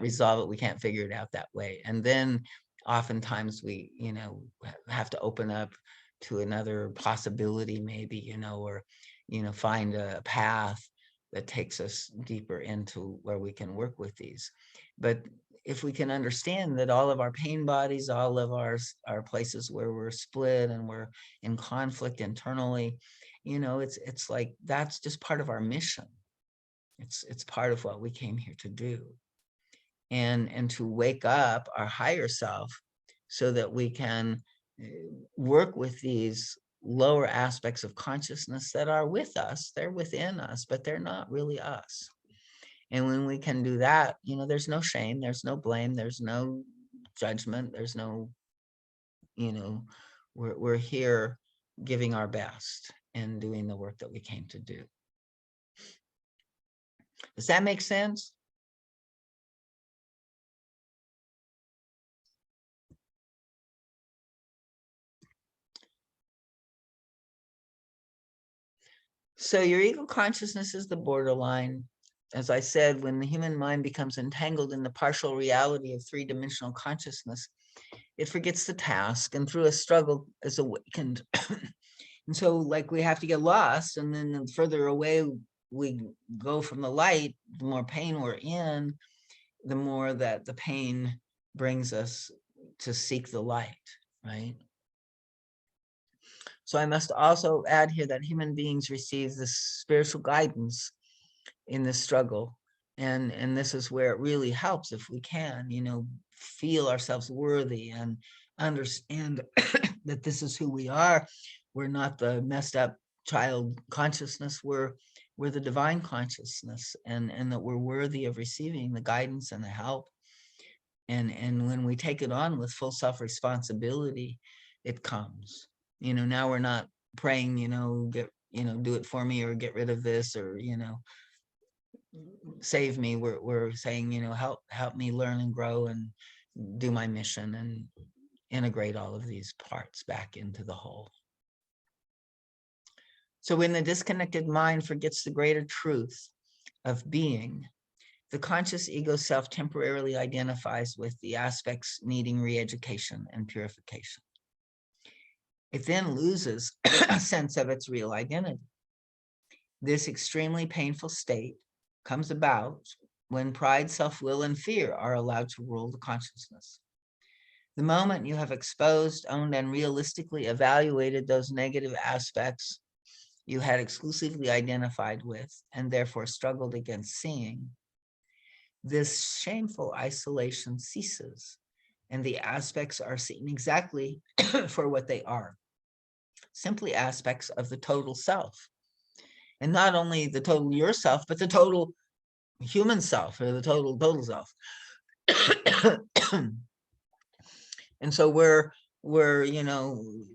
resolve it, we can't figure it out that way. And then oftentimes we, you know, have to open up to another possibility, maybe, you know, or, you know, find a path that takes us deeper into where we can work with these. But if we can understand that all of our pain bodies, all of our places where we're split and we're in conflict internally, you know, it's like, that's just part of our mission. It's part of what we came here to do. And to wake up our higher self so that we can work with these lower aspects of consciousness that are with us. They're within us, but they're not really us. And when we can do that, you know, there's no shame, there's no blame, there's no judgment, there's no, you know, we're here giving our best and doing the work that we came to do. Does that make sense? So your ego consciousness is the borderline. As I said, when the human mind becomes entangled in the partial reality of three-dimensional consciousness, it forgets the task, and through a struggle is awakened And so like we have to get lost, and then the further away we go from the light, the more pain we're in, the more that the pain brings us to seek the light, right? So I must also add here that human beings receive this spiritual guidance in this struggle. And this is where it really helps if we can, feel ourselves worthy and understand that this is who we are. We're not the messed up child consciousness, we're the divine consciousness, and that we're worthy of receiving the guidance and the help. And when we take it on with full self-responsibility, it comes. Now we're not praying, do it for me, or get rid of this, or save me. We're saying, help me learn and grow and do my mission and integrate all of these parts back into the whole. So when the disconnected mind forgets the greater truth of being, the conscious ego self temporarily identifies with the aspects needing re-education and purification. It then loses a sense of its real identity. This extremely painful state comes about when pride, self-will, and fear are allowed to rule the consciousness. The moment you have exposed, owned, and realistically evaluated those negative aspects you had exclusively identified with and therefore struggled against seeing, this shameful isolation ceases, and the aspects are seen exactly for what they are, simply aspects of the total self. And not only the total yourself, but the total human self, or the total self. And so we're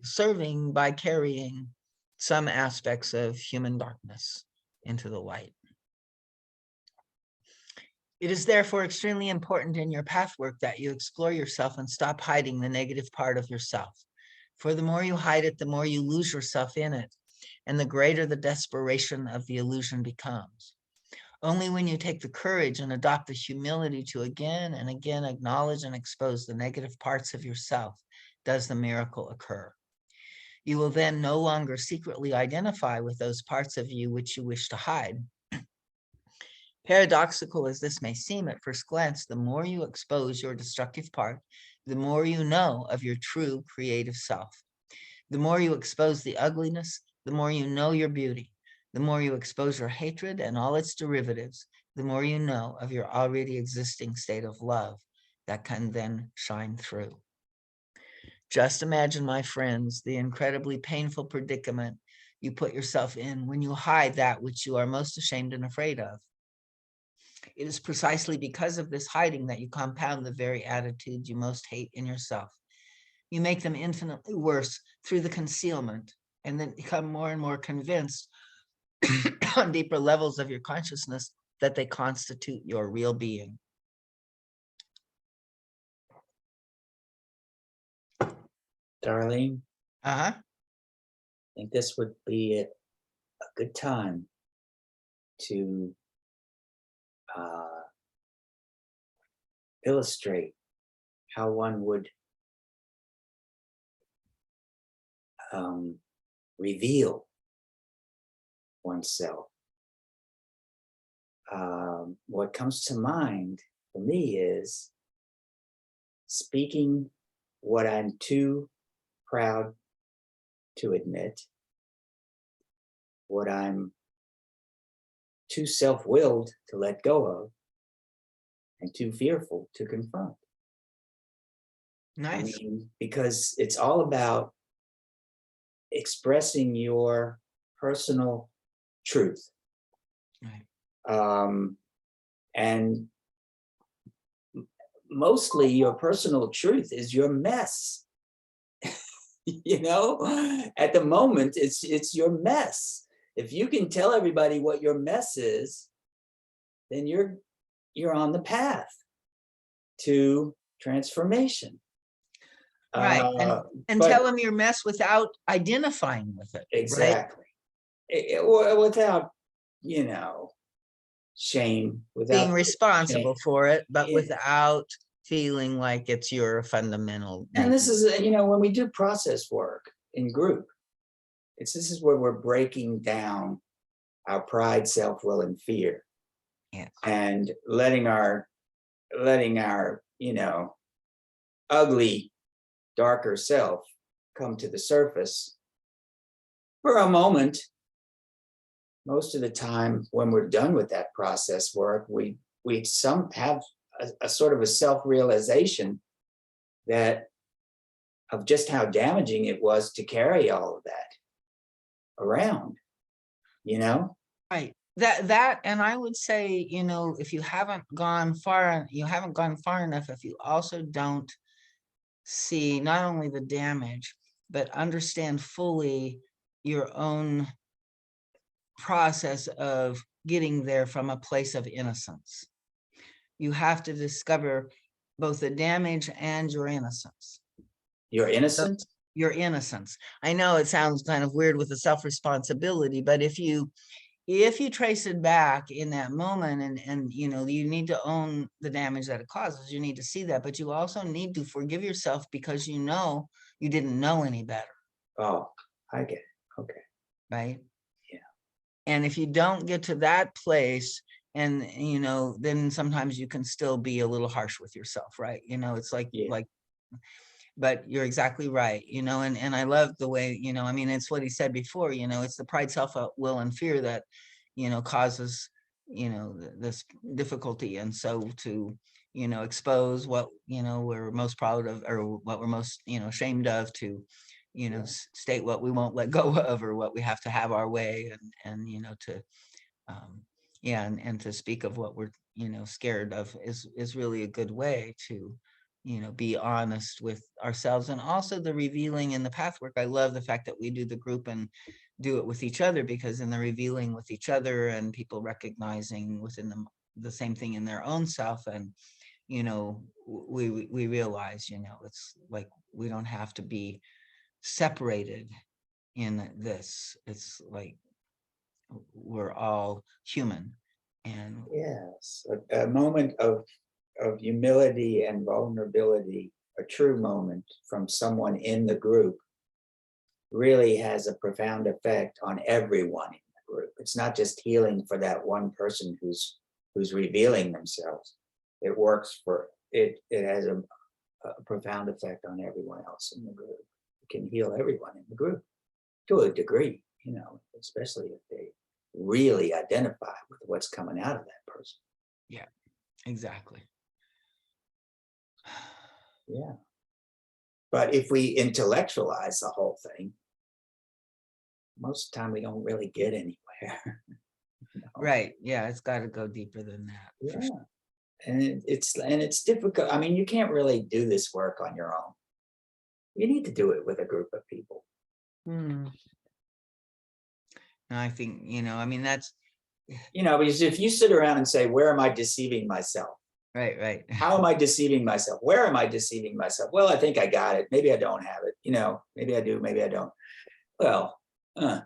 serving by carrying some aspects of human darkness into the light. It is therefore extremely important in your pathwork that you explore yourself and stop hiding the negative part of yourself. For the more you hide it, the more you lose yourself in it, and the greater the desperation of the illusion becomes. Only when you take the courage and adopt the humility to again and again acknowledge and expose the negative parts of yourself does the miracle occur. You will then no longer secretly identify with those parts of you which you wish to hide. Paradoxical as this may seem at first glance, the more you expose your destructive part, the more you know of your true creative self. The more you expose the ugliness, the more you know your beauty. The more you expose your hatred and all its derivatives, the more you know of your already existing state of love that can then shine through. Just imagine, my friends, the incredibly painful predicament you put yourself in when you hide that which you are most ashamed and afraid of. It is precisely because of this hiding that you compound the very attitudes you most hate in yourself. You make them infinitely worse through the concealment, and then become more and more convinced on deeper levels of your consciousness that they constitute your real being. Darlene, Uh-huh. I think this would be a good time to illustrate how one would reveal oneself. What comes to mind for me is speaking what I'm too proud to admit, what I'm too self-willed to let go of, and too fearful to confront. Nice. I mean, because it's all about expressing your personal truth. Right. And mostly your personal truth is your mess. At the moment, it's your mess. If you can tell everybody what your mess is, then you're on the path to transformation. Right. And but- tell them your mess without identifying with it. Exactly. Or without, shame, without Being responsible shame. for it, but Yeah. without feeling like it's your fundamental. And this is, when we do process work in group, this is where we're breaking down our pride, self-will, and fear, Yes. and letting our, you know, ugly, darker self come to the surface for a moment. Most of the time when we're done with that process work, we some have a sort of a self-realization that of just how damaging it was to carry all of that around, you know? Right. That, and I would say, you know, if you haven't gone far, you haven't gone far enough, if you also don't see not only the damage, but understand fully your own process of getting there from a place of innocence. You have to discover both the damage and your innocence. You're innocent. Your innocence. I know it sounds kind of weird with the self-responsibility, but if you trace it back in that moment, and you know, you need to own the damage that it causes, you need to see that, but you also need to forgive yourself because you know you didn't know any better. Oh, I get it. Okay. Right. Yeah. And if you don't get to that place, and you know, then sometimes you can still be a little harsh with yourself, right? You know, it's like Yeah. but you're exactly right, you know, and I love the way, you know, I mean, it's what he said before, you know, it's the pride, self-will, and fear that, you know, causes, you know, this difficulty. And so to, you know, expose what, you know, we're most proud of, or what we're most, you know, ashamed of, to, you know, Yeah. state what we won't let go of, or what we have to have our way, and you know, to yeah, and to speak of what we're, you know, scared of is really a good way to, you know, be honest with ourselves. And also the revealing in the pathwork, I love the fact that we do the group and do it with each other, because in the revealing with each other and people recognizing within the same thing in their own self, and you know, we realize, you know, it's like we don't have to be separated in this. It's like we're all human. And Yes. A moment of humility and vulnerability, a true moment from someone in the group, really has a profound effect on everyone in the group. It's not just healing for that one person who's revealing themselves. It works for it. It has a profound effect on everyone else in the group. It can heal everyone in the group to a degree, you know, especially if they really identify with what's coming out of that person. yeah, exactly. Yeah. But if we intellectualize the whole thing, most of the time we don't really get anywhere. You know? Right. Yeah, it's got to go deeper than that. For Yeah. sure. And it's difficult. I mean, you can't really do this work on your own. You need to do it with a group of people. Hmm. And I think, you know, I mean, that's You know, because if you sit around and say, where am I deceiving myself? right. How am I deceiving myself? Where am I deceiving myself? Well, I think I got it. Maybe I don't have it. You know, maybe I do, maybe I don't. Well, good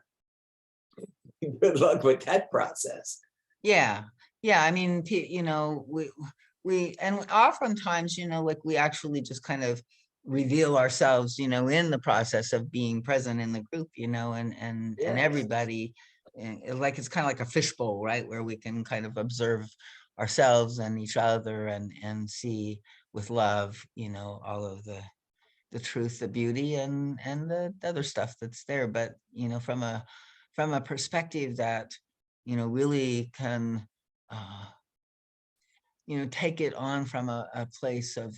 luck with that process. Yeah. Yeah. I mean, you know, and oftentimes, you know, like we actually just kind of reveal ourselves, you know, in the process of being present in the group, you know, and Yes. everybody, and like, it's kind of like a fishbowl, right? Where we can kind of observe ourselves and each other, and see with love, you know, all of the truth, the beauty, and the other stuff that's there. But, you know, from a perspective that, you know, really can, you know, take it on from a place of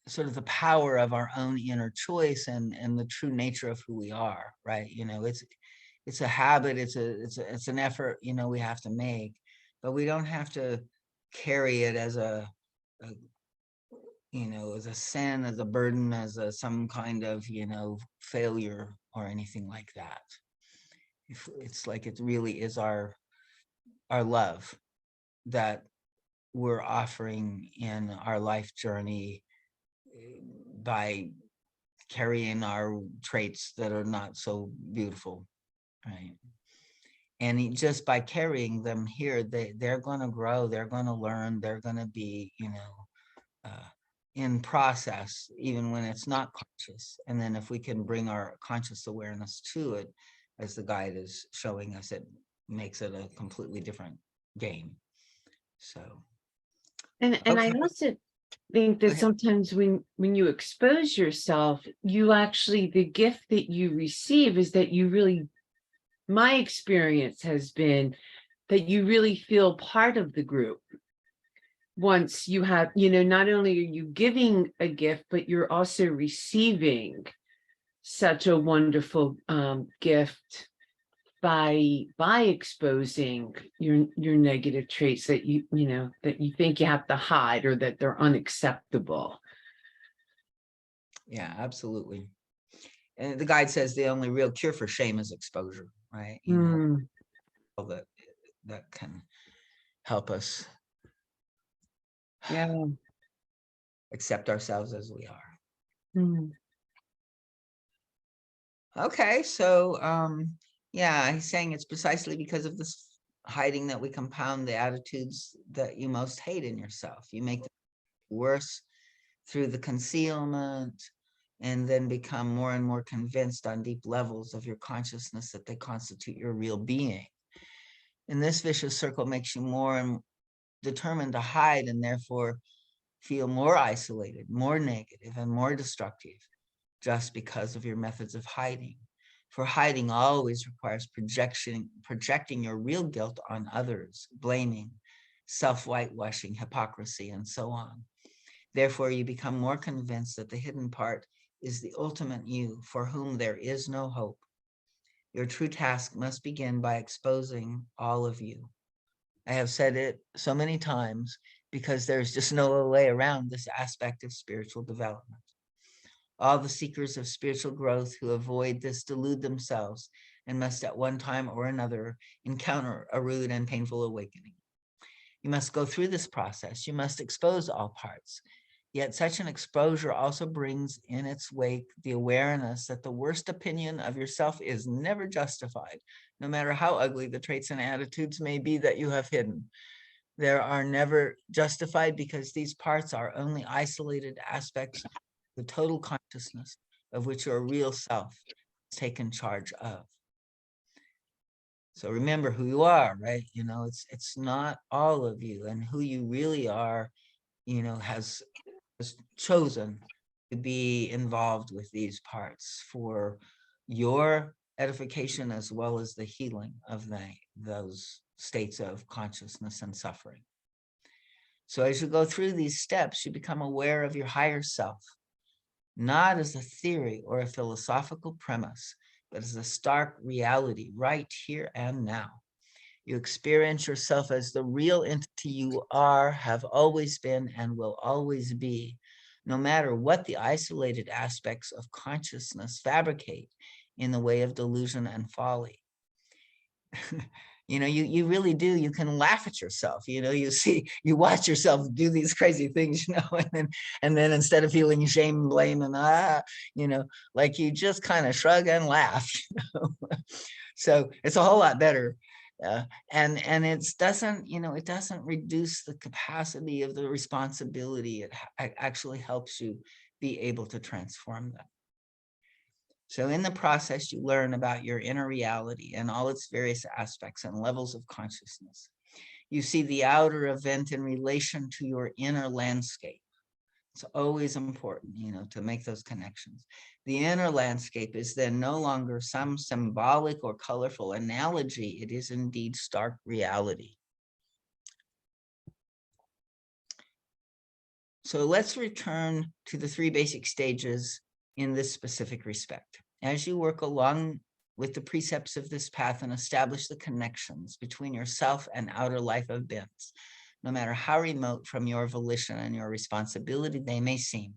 sort of the power of our own inner choice, and the true nature of who we are, right? You know, it's a habit, it's an effort, you know, we have to make, but we don't have to carry it as a you know, as a sin, as a burden, as some kind of, you know, failure or anything like that. It's like, it really is our love that we're offering in our life journey, by carrying our traits that are not so beautiful, right? And just by carrying them here, they're going to grow, they're going to learn, they're going to be, you know, in process, even when it's not conscious. And then if we can bring our conscious awareness to it, as the guide is showing us, it makes it a completely different game. So, And I okay. also think Go that ahead. sometimes when you expose yourself, you actually, the gift that you receive is that you really, my experience has been that you really feel part of the group. Once you have, not only are you giving a gift, but you're also receiving such a wonderful gift by exposing your negative traits that that you think you have to hide or that they're unacceptable. Yeah, absolutely. And the guide says the only real cure for shame is exposure, right? Mm, All that can help us yeah. accept ourselves as we are. Mm, Okay, so yeah, he's saying it's precisely because of this hiding that we compound the attitudes that you most hate in yourself. You make them worse through the concealment, and then become more and more convinced on deep levels of your consciousness that they constitute your real being. And this vicious circle makes you more and determined to hide, and therefore feel more isolated, more negative, and more destructive, just because of your methods of hiding. For hiding always requires projecting your real guilt on others, blaming, self-whitewashing, hypocrisy, and so on. Therefore, you become more convinced that the hidden part is the ultimate you, for whom there is no hope. Your true task must begin by exposing all of you. I have said it so many times because there's just no way around this aspect of spiritual development. All the seekers of spiritual growth who avoid this delude themselves and must at one time or another encounter a rude and painful awakening. You must go through this process. You must expose all parts. Yet such an exposure also brings in its wake the awareness that the worst opinion of yourself is never justified, no matter how ugly the traits and attitudes may be that you have hidden. They are never justified because these parts are only isolated aspects of the total consciousness of which your real self is taken charge of. So remember who you are, right? It's not all of you, and who you really are, has chosen to be involved with these parts for your edification as well as the healing of those states of consciousness and suffering. So as you go through these steps, you become aware of your higher self, not as a theory or a philosophical premise, but as a stark reality right here and now. You experience yourself as the real entity you are, have always been, and will always be, no matter what the isolated aspects of consciousness fabricate in the way of delusion and folly. You really do. You can laugh at yourself. You watch yourself do these crazy things, and then instead of feeling shame, blame, and like you just kind of shrug and laugh. So it's a whole lot better. And it doesn't reduce the capacity of the responsibility. It actually helps you be able to transform them. So in the process, you learn about your inner reality and all its various aspects and levels of consciousness. You see the outer event in relation to your inner landscape. It's always important, to make those connections. The inner landscape is then no longer some symbolic or colorful analogy. It is indeed stark reality. So let's return to the three basic stages in this specific respect. As you work along with the precepts of this path and establish the connections between yourself and outer life events, no matter how remote from your volition and your responsibility they may seem,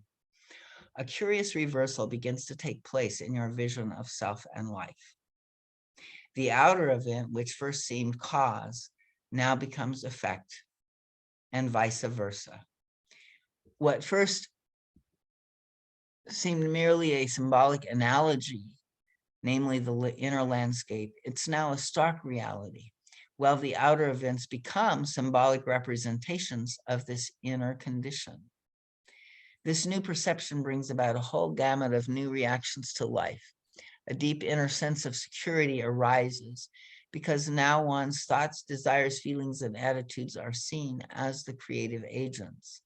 a curious reversal begins to take place in your vision of self and life. The outer event, which first seemed cause, now becomes effect, and vice versa. What first seemed merely a symbolic analogy, namely the inner landscape, it's now a stark reality, while the outer events become symbolic representations of this inner condition. This new perception brings about a whole gamut of new reactions to life. A deep inner sense of security arises because now one's thoughts, desires, feelings, and attitudes are seen as the creative agents.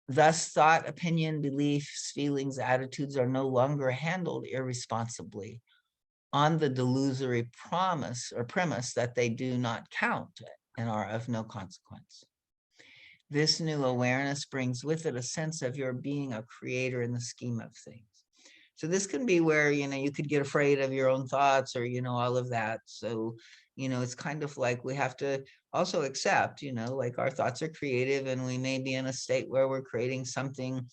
Thus, thought, opinion, beliefs, feelings, attitudes are no longer handled irresponsibly on the delusory promise or premise that they do not count and are of no consequence. This new awareness brings with it a sense of your being a creator in the scheme of things. So this can be where, you could get afraid of your own thoughts or, all of that. So, it's kind of like we have to also accept, like our thoughts are creative and we may be in a state where we're creating something,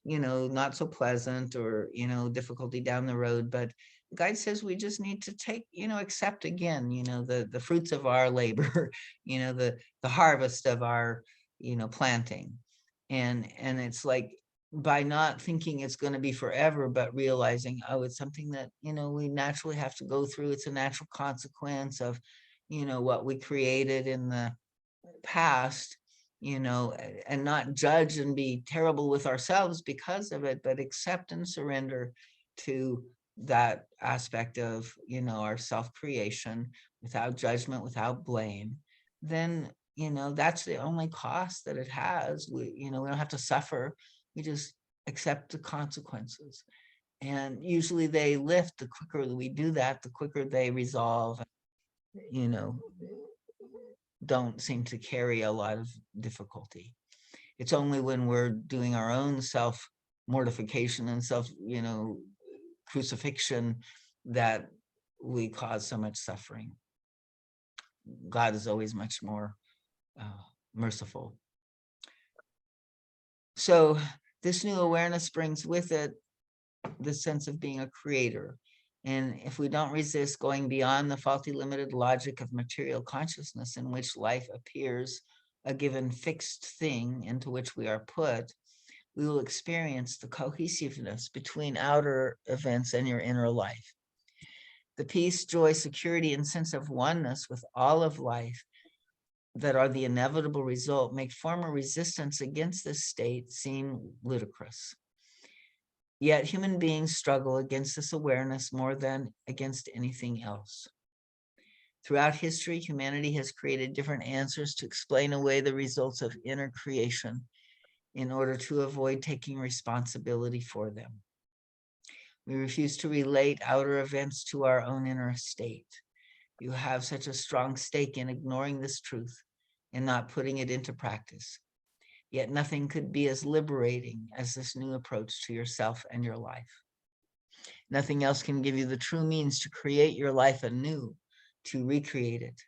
not so pleasant or, difficulty down the road. But the guide says we just need to take, accept again, the fruits of our labor, the harvest of our, planting. And it's like, by not thinking it's going to be forever, but realizing, oh, it's something that, we naturally have to go through. It's a natural consequence of, what we created in the past, and not judge and be terrible with ourselves because of it, but accept and surrender to that aspect of, our self-creation without judgment, without blame. Then, that's the only cost that it has. We don't have to suffer. We just accept the consequences. And usually they lift the quicker we do that, the quicker they resolve, don't seem to carry a lot of difficulty. It's only when we're doing our own self mortification and self, crucifixion that we cause so much suffering. God is always much more merciful. So this new awareness brings with it the sense of being a creator. And if we don't resist going beyond the faulty limited logic of material consciousness in which life appears a given fixed thing into which we are put, we will experience the cohesiveness between outer events and your inner life. The peace, joy, security, and sense of oneness with all of life that are the inevitable result make former resistance against this state seem ludicrous. Yet human beings struggle against this awareness more than against anything else. Throughout history, humanity has created different answers to explain away the results of inner creation in order to avoid taking responsibility for them. We refuse to relate outer events to our own inner state. You have such a strong stake in ignoring this truth and not putting it into practice. Yet nothing could be as liberating as this new approach to yourself and your life. Nothing else can give you the true means to create your life anew, to recreate it.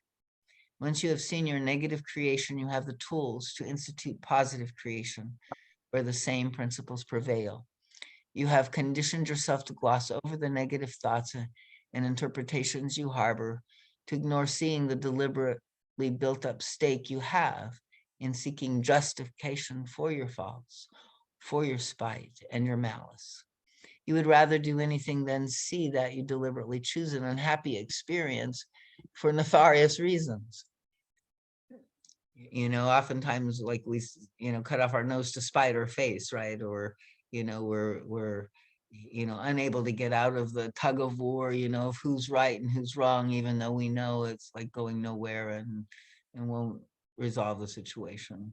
Once you have seen your negative creation, you have the tools to institute positive creation, where the same principles prevail. You have conditioned yourself to gloss over the negative thoughts and interpretations you harbor, to ignore seeing the deliberately built up stake you have in seeking justification for your faults, for your spite and your malice. You would rather do anything than see that you deliberately choose an unhappy experience for nefarious reasons. Oftentimes, like we, cut off our nose to spite our face, right? Or, we're unable to get out of the tug of war, of who's right and who's wrong, even though we know it's like going nowhere and won't resolve the situation.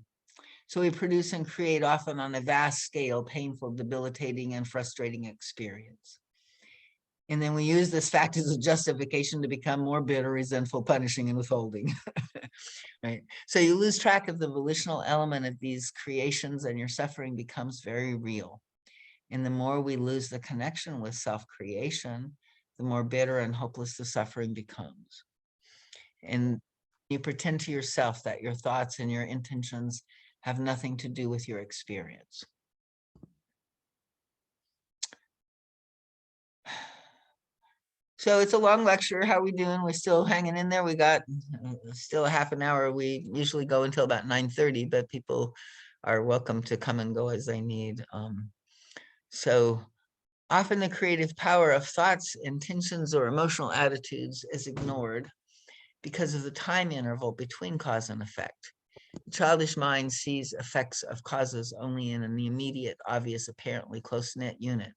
So we produce and create often on a vast scale, painful, debilitating, and frustrating experience. And then we use this fact as a justification to become more bitter, resentful, punishing, and withholding. Right? So you lose track of the volitional element of these creations and your suffering becomes very real. And the more we lose the connection with self-creation, the more bitter and hopeless the suffering becomes. And you pretend to yourself that your thoughts and your intentions have nothing to do with your experience. So it's a long lecture. How are we doing? We're still hanging in there. We got still a half an hour. We usually go until about 9:30, but people are welcome to come and go as they need. So often the creative power of thoughts, intentions, or emotional attitudes is ignored because of the time interval between cause and effect. The childish mind sees effects of causes only in an immediate, obvious, apparently close-knit unit.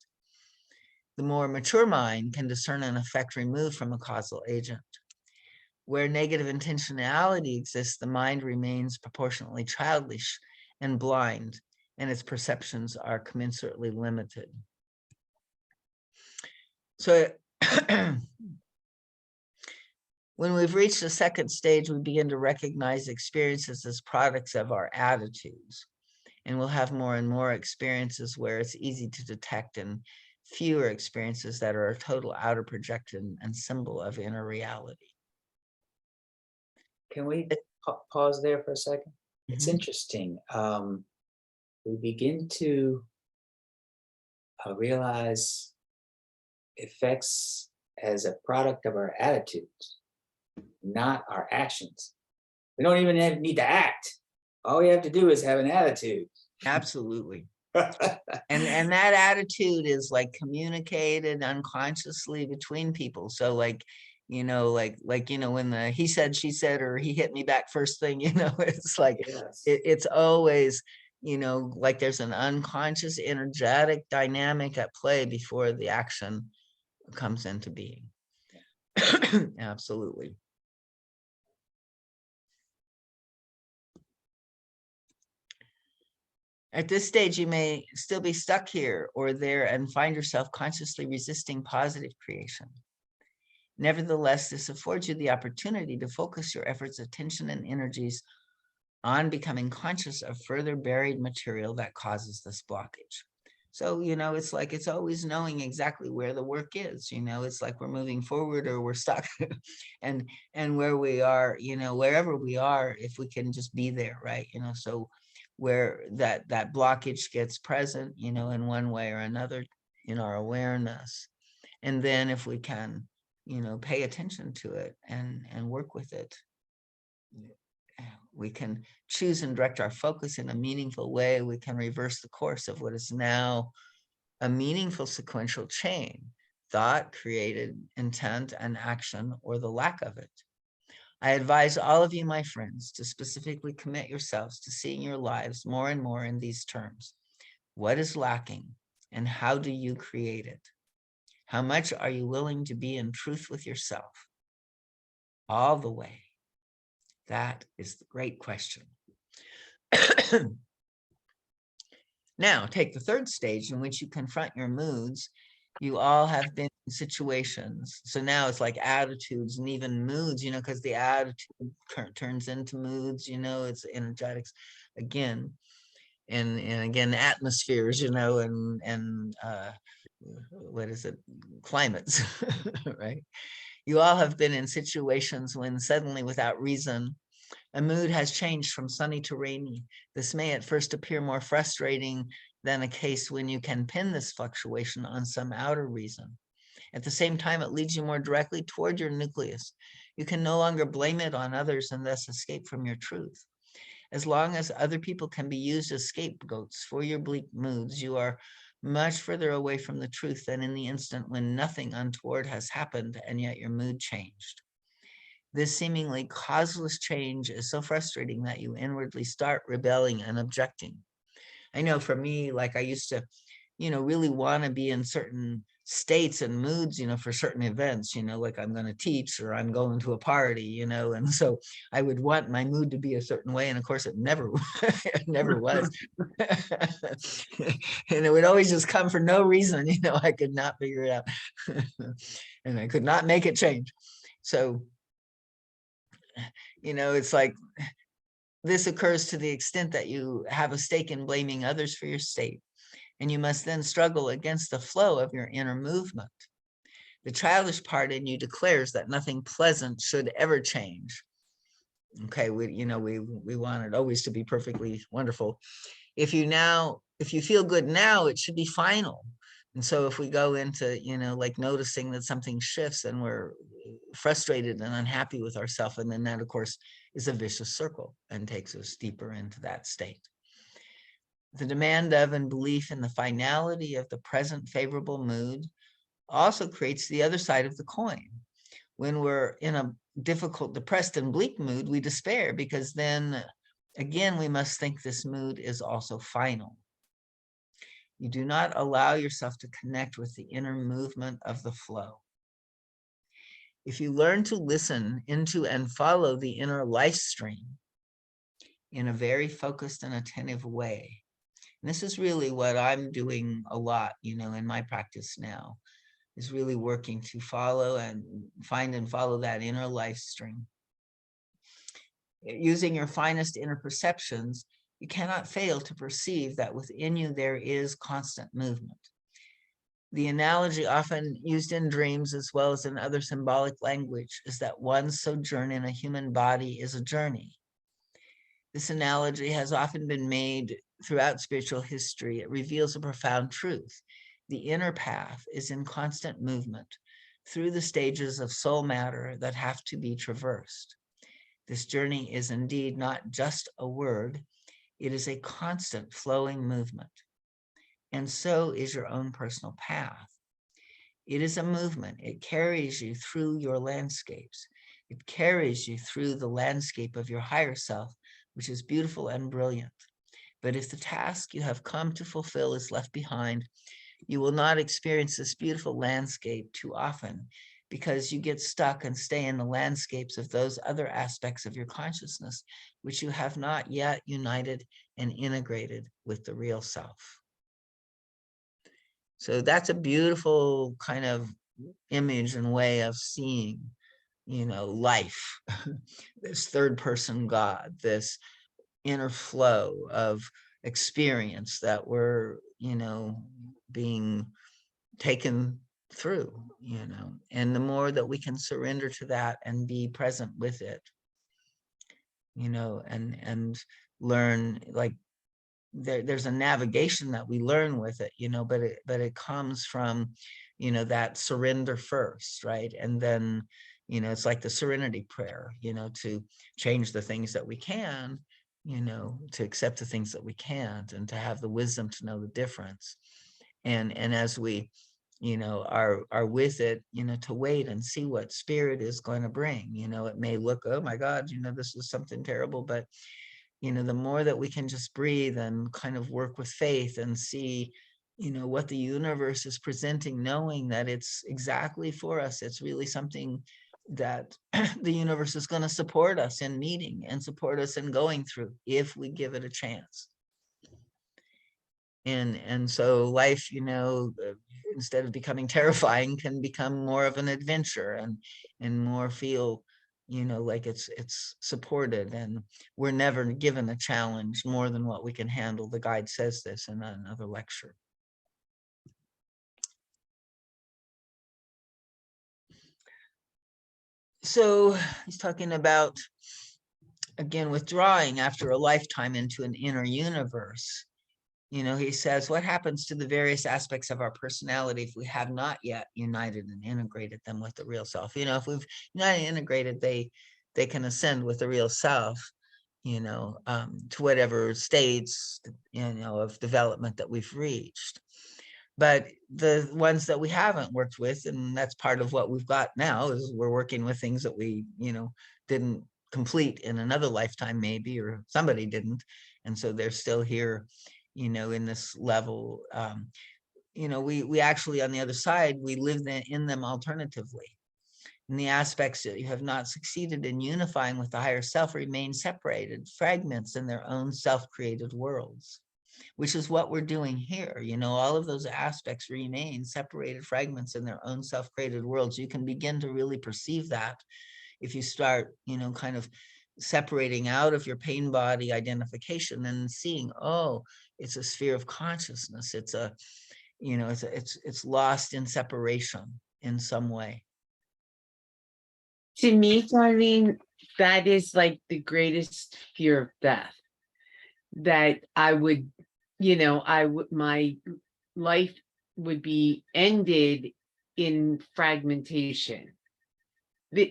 The more mature mind can discern an effect removed from a causal agent. Where negative intentionality exists, the mind remains proportionately childish and blind, and its perceptions are commensurately limited. So when we've reached the second stage, we begin to recognize experiences as products of our attitudes. And we'll have more and more experiences where it's easy to detect, and fewer experiences that are a total outer projection and symbol of inner reality. Can we pause there for a second? It's Mhm. interesting. We begin to realize effects as a product of our attitudes, not our actions. We don't even need to act. All we have to do is have an attitude. Absolutely. And that attitude is like communicated unconsciously between people. So like, when the he said, she said, or he hit me back first thing, it's like, Yes. it's always, like there's an unconscious energetic dynamic at play before the action comes into being. Absolutely. At this stage, you may still be stuck here or there and find yourself consciously resisting positive creation. Nevertheless, this affords you the opportunity to focus your efforts, attention, and energies on becoming conscious of further buried material that causes this blockage. So, it's like it's always knowing exactly where the work is. It's like we're moving forward or we're stuck. and where we are, wherever we are, if we can just be there, right? So where that blockage gets present, in one way or another in our awareness. And then if we can, pay attention to it and work with it, we can choose and direct our focus in a meaningful way. We can reverse the course of what is now a meaningful sequential chain: thought, created, intent, and action, or the lack of it. I advise all of you, my friends, to specifically commit yourselves to seeing your lives more and more in these terms. What is lacking, and how do you create it? How much are you willing to be in truth with yourself? All the way. That is the great question. Now, take the third stage in which you confront your moods. You all have been in situations. So now it's like attitudes and even moods, because the attitude turns into moods, it's energetics again. And again, atmospheres, and what is it? Climates, right? You all have been in situations when suddenly, without reason, a mood has changed from sunny to rainy. This may at first appear more frustrating than a case when you can pin this fluctuation on some outer reason. At the same time, it leads you more directly toward your nucleus. You can no longer blame it on others and thus escape from your truth. As long as other people can be used as scapegoats for your bleak moods, you are much further away from the truth than in the instant when nothing untoward has happened and yet your mood changed. This seemingly causeless change is so frustrating that you inwardly start rebelling and objecting. I know for me, like I used to, really want to be in certain states and moods, for certain events, like I'm going to teach or I'm going to a party, and so I would want my mood to be a certain way. And of course it never, it never was. And it would always just come for no reason, I could not figure it out. And I could not make it change. So, it's like this occurs to the extent that you have a stake in blaming others for your state, and you must then struggle against the flow of your inner movement. The childish part in you declares that nothing pleasant should ever change. Okay, we want it always to be perfectly wonderful. If you feel good now, it should be final. And so if we go into, like noticing that something shifts and we're frustrated and unhappy with ourselves, and then that, of course, is a vicious circle and takes us deeper into that state. The demand of and belief in the finality of the present favorable mood also creates the other side of the coin. When we're in a difficult, depressed, and bleak mood, we despair because then Again, we must think this mood is also final. You do not allow yourself to connect with the inner movement of the flow. If you learn to listen into and follow the inner life stream in a very focused and attentive way, and this is really what I'm doing a lot, in my practice now, is really working to follow and find and follow that inner life stream. Using your finest inner perceptions, you cannot fail to perceive that within you there is constant movement. The analogy often used in dreams as well as in other symbolic language is that one's sojourn in a human body is a journey. This analogy has often been made throughout spiritual history. It reveals a profound truth. The inner path is in constant movement through the stages of soul matter that have to be traversed. This journey is indeed not just a word, it is a constant flowing movement. And so is your own personal path. It is a movement. It carries you through your landscapes. It carries you through the landscape of your higher self, which is beautiful and brilliant. But if the task you have come to fulfill is left behind, you will not experience this beautiful landscape too often, because you get stuck and stay in the landscapes of those other aspects of your consciousness, which you have not yet united and integrated with the real self. So that's a beautiful kind of image and way of seeing, life, this third person God, this inner flow of experience that we're, being taken through, and the more that we can surrender to that and be present with it, and learn, like, there's a navigation that we learn with it, but it comes from, that surrender first, right? And then, it's like the serenity prayer, to change the things that we can, to accept the things that we can't, and to have the wisdom to know the difference. And as we, are with it, to wait and see what spirit is going to bring. It may look, oh my God, this is something terrible, but the more that we can just breathe and kind of work with faith and see, what the universe is presenting, knowing that it's exactly for us. It's really something that the universe is going to support us in meeting and support us in going through if we give it a chance. And so life, instead of becoming terrifying, can become more of an adventure and more feel, like it's supported, and we're never given a challenge more than what we can handle. The guide says this in another lecture. So he's talking about, again, withdrawing after a lifetime into an inner universe. He says, what happens to the various aspects of our personality if we have not yet united and integrated them with the real self? If we've not integrated, they can ascend with the real self, to whatever states, of development that we've reached. But the ones that we haven't worked with, and that's part of what we've got now, is we're working with things that we, didn't complete in another lifetime, maybe, or somebody didn't. And so they're still here, in this level. We actually, on the other side, we live in them alternatively. And the aspects that you have not succeeded in unifying with the higher self remain separated fragments in their own self-created worlds, which is what we're doing here. All of those aspects remain separated fragments in their own self-created worlds. You can begin to really perceive that if you start, kind of separating out of your pain body identification and seeing, oh, it's a sphere of consciousness. It's a, it's lost in separation in some way. To me, Darlene, that is like the greatest fear of death. That I would, my life would be ended in fragmentation.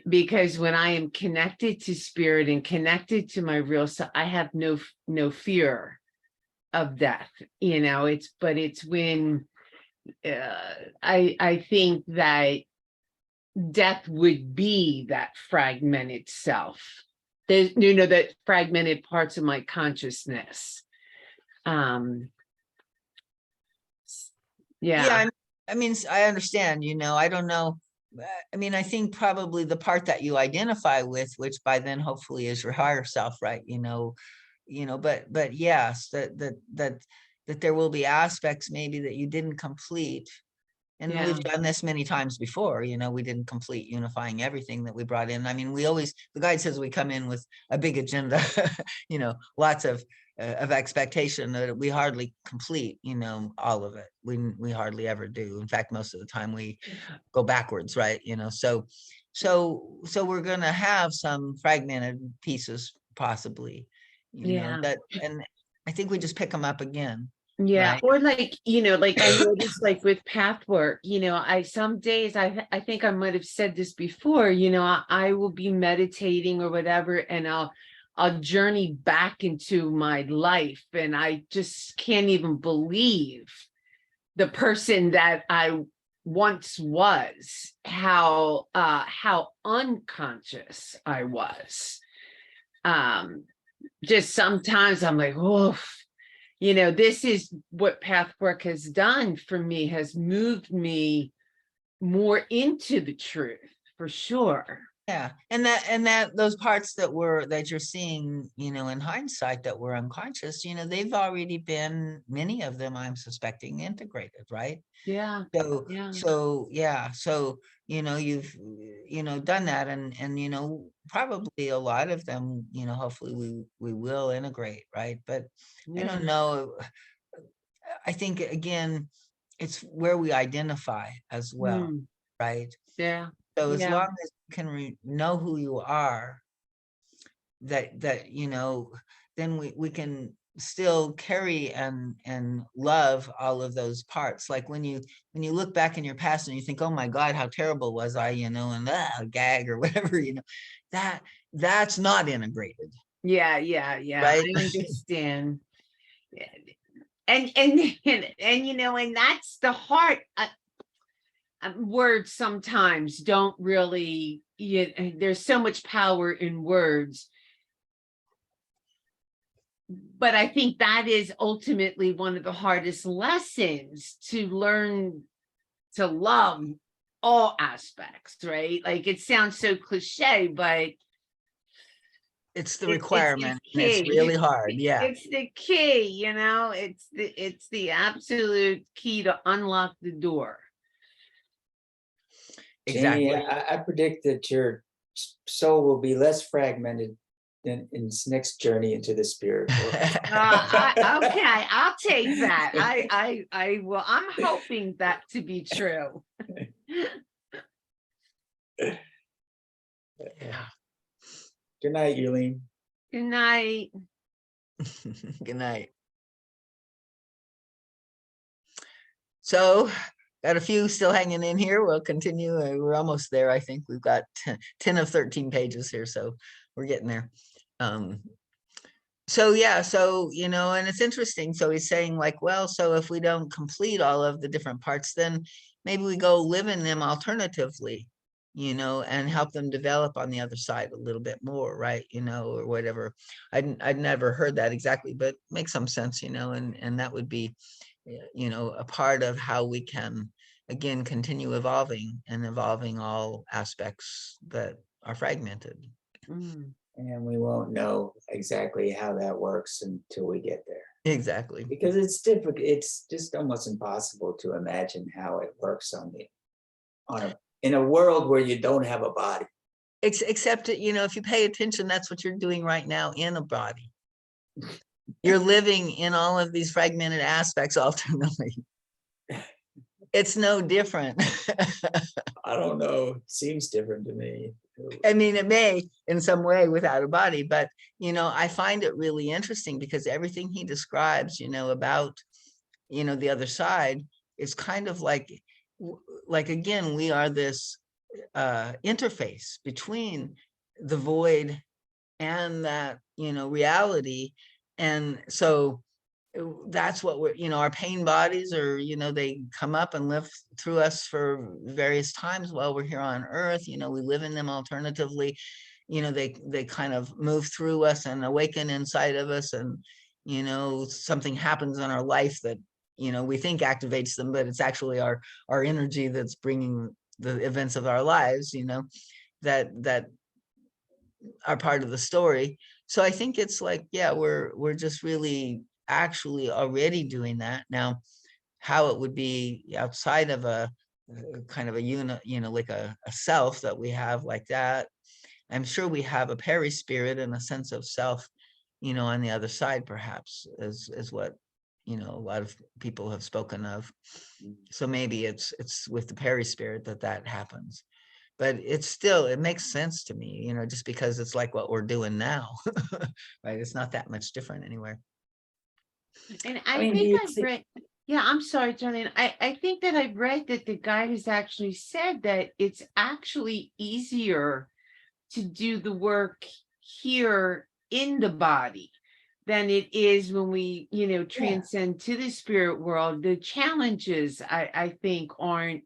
Because when I am connected to spirit and connected to my real self, I have no fear of death. It's when I think that death would be that fragmented self there's, you know, that fragmented parts of my consciousness. Yeah, Yeah, I mean, I understand, I don't know. I mean, I think probably the part that you identify with, which by then hopefully is your higher self, right? But yes, that there will be aspects maybe that you didn't complete. And yeah, we've done this many times before, we didn't complete unifying everything that we brought in. I mean, the guide says we come in with a big agenda, lots of expectation that we hardly complete, all of it. We hardly ever do. In fact, most of the time we go backwards, right? So we're gonna have some fragmented pieces possibly, yeah. and I think we just pick them up again. Yeah, Right. or like, like I noticed like with Pathwork, some days I think I might have said this before, I will be meditating or whatever, and I'll journey back into my life, and I just can't even believe the person that I once was, how unconscious I was. Just sometimes I'm like, oh, this is what Pathwork has done for me, has moved me more into the truth, for sure. Yeah, and that those parts that you're seeing, in hindsight that were unconscious, they've already been, many of them, I'm suspecting, integrated, right? Yeah, So yeah. so yeah, so you've done that, and probably a lot of them, hopefully we will integrate, right? But I don't know. I think again, it's where we identify as well, Mm, right? yeah, So as yeah. long as you can know who you are, that then we can still carry and love all of those parts. Like when you look back in your past and you think, oh my God, how terrible was I, and gag or whatever, that's not integrated, Yeah, yeah, yeah. right? I understand. And that's the heart. Words sometimes don't really, there's so much power in words. But I think that is ultimately one of the hardest lessons, to learn to love all aspects, right? Like, it sounds so cliche, but It's the it's requirement, and it's really key. hard. Yeah, It's the key, it's the absolute key to unlock the door. Jamie, exactly. I predict that your soul will be less fragmented in its next journey into the spirit world. Okay, I'll take that. I will. I'm hoping that to be true. Yeah. Good night, Yulene. Good night. Good night. So, got a few still hanging in here. We'll continue. We're almost there. I think we've got 10 of 13 pages here, so we're getting there. So yeah, so and it's interesting. So he's saying, like, well, so if we don't complete all of the different parts, then maybe we go live in them alternatively, and help them develop on the other side a little bit more, right? Or whatever. I'd never heard that exactly, but makes some sense, and that would be, a part of how we can again continue evolving all aspects that are fragmented. Mm. And we won't know exactly how that works until we get there. Exactly. Because it's difficult. It's just almost impossible to imagine how it works in a world where you don't have a body. Except, if you pay attention, that's what you're doing right now in a body. You're living in all of these fragmented aspects alternately. It's no different. I don't know. It seems different to me. I mean, it may in some way without a body, but, I find it really interesting because everything he describes, about, the other side is kind of like again, we are this interface between the void and that, reality. And so that's what we're, our pain bodies are, they come up and live through us for various times while we're here on earth. We live in them alternatively, they kind of move through us and awaken inside of us, and something happens in our life that we think activates them, but it's actually our energy that's bringing the events of our lives, that are part of the story. So I think it's like, yeah, we're just really actually already doing that now. How it would be outside of a kind of a unit, like a self that we have like that. I'm sure we have a perispirit and a sense of self, on the other side, perhaps, is what, a lot of people have spoken of. So maybe it's with the perispirit that happens. But it makes sense to me, just because it's like what we're doing now, right? It's not that much different anywhere. And I I mean, think do you I've think- read, yeah, I'm sorry, Darlene. I think that I've read that the guide has actually said that it's actually easier to do the work here in the body than it is when we, transcend to the spirit world. The challenges, I think, aren't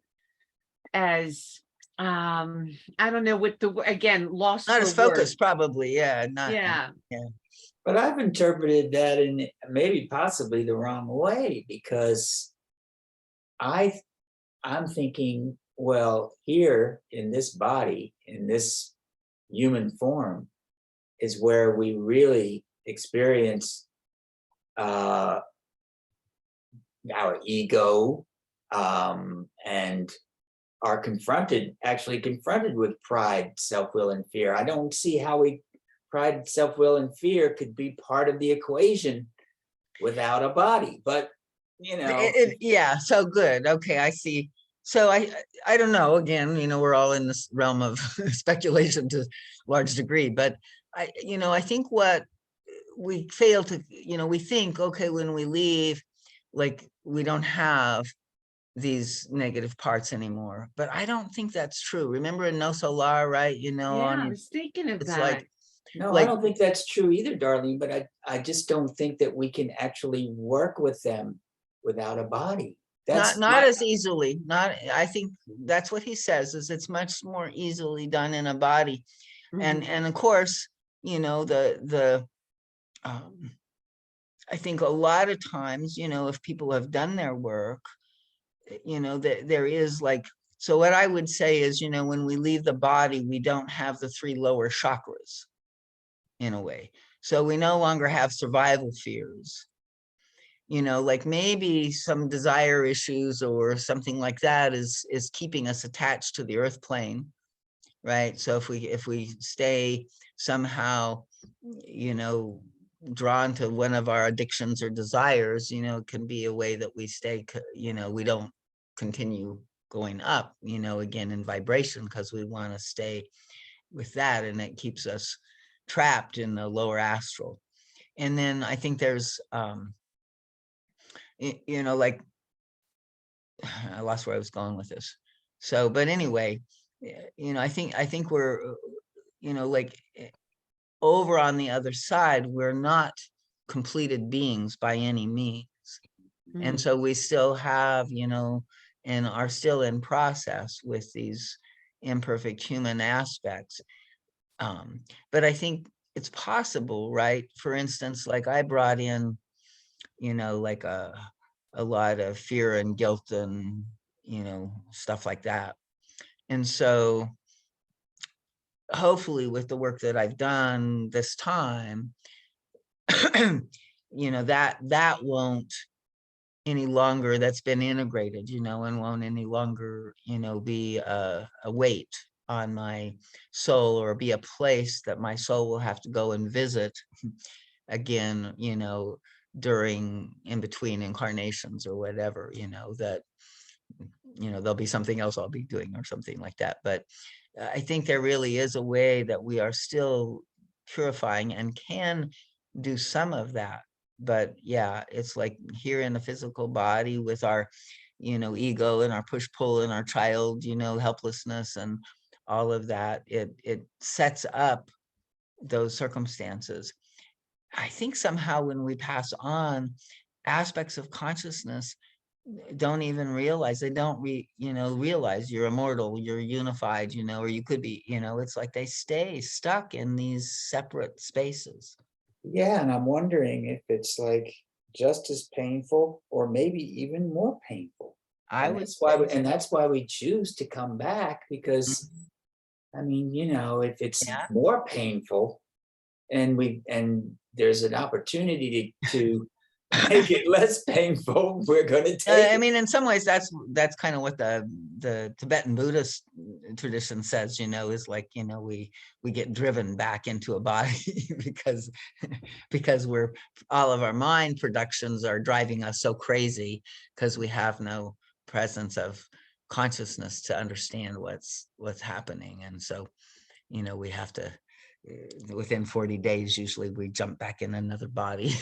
as, I don't know what again, lost Not for as words. focused, probably. Yeah, Yeah. But I've interpreted that in maybe possibly the wrong way, because I'm thinking, well, here in this body, in this human form, is where we really experience our ego, and are actually confronted with pride, self-will, and fear. I don't see how pride, self-will, and fear could be part of the equation without a body. But yeah, so good. Okay, I see. So I don't know. Again, we're all in this realm of speculation to a large degree, but I think what we fail to, we think, okay, when we leave, like we don't have these negative parts anymore. But I don't think that's true. Remember in No Solar, right? Yeah, I was thinking of it's that. like, no, I like, don't think that's true either, Darlene. But I just don't think that we can actually work with them without a body. That's not as easily. Not, I think that's what he says, is it's much more easily done in a body. Mhm. And of course, the I think a lot of times, if people have done their work, that there is like, so what I would say is, when we leave the body, we don't have the 3 lower chakras in a way. So we no longer have survival fears, like maybe some desire issues or something like that is keeping us attached to the earth plane, right? So if we stay somehow, drawn to one of our addictions or desires, it can be a way that we stay, we don't continue going up, again in vibration, because we want to stay with that, and it keeps us trapped in the lower astral. And then I think there's like, I lost where I was going with this. So, but anyway, I think we're, like over on the other side, we're not completed beings by any means. And Mhm. so we still have, and are still in process with these imperfect human aspects. But I think it's possible, right? For instance, like I brought in, like a lot of fear and guilt and, stuff like that. And so hopefully with the work that I've done this time, that won't any longer, that's been integrated, and won't any longer, be a weight on my soul, or be a place that my soul will have to go and visit again, during in between incarnations or whatever, that there'll be something else I'll be doing or something like that. But I think there really is a way that we are still purifying and can do some of that. But yeah, it's like here in the physical body with our, ego and our push-pull and our child, helplessness and all of that, it sets up those circumstances. I think somehow when we pass on, aspects of consciousness don't even realize, they don't realize you're immortal, you're unified, or you could be, it's like they stay stuck in these separate spaces. Yeah, and I'm wondering if it's like just as painful or maybe even more painful. I And would that's why say, and that's why we choose to come back, because Mhm. I mean, if it's Yeah. more painful and there's an opportunity to make it less painful, we're gonna take I it. mean, in some ways, that's kind of what the Tibetan Buddhist tradition says. Is like we get driven back into a body because we're all of our mind productions are driving us so crazy because we have no presence of consciousness to understand what's happening, and so we have to within 40 days usually we jump back in another body.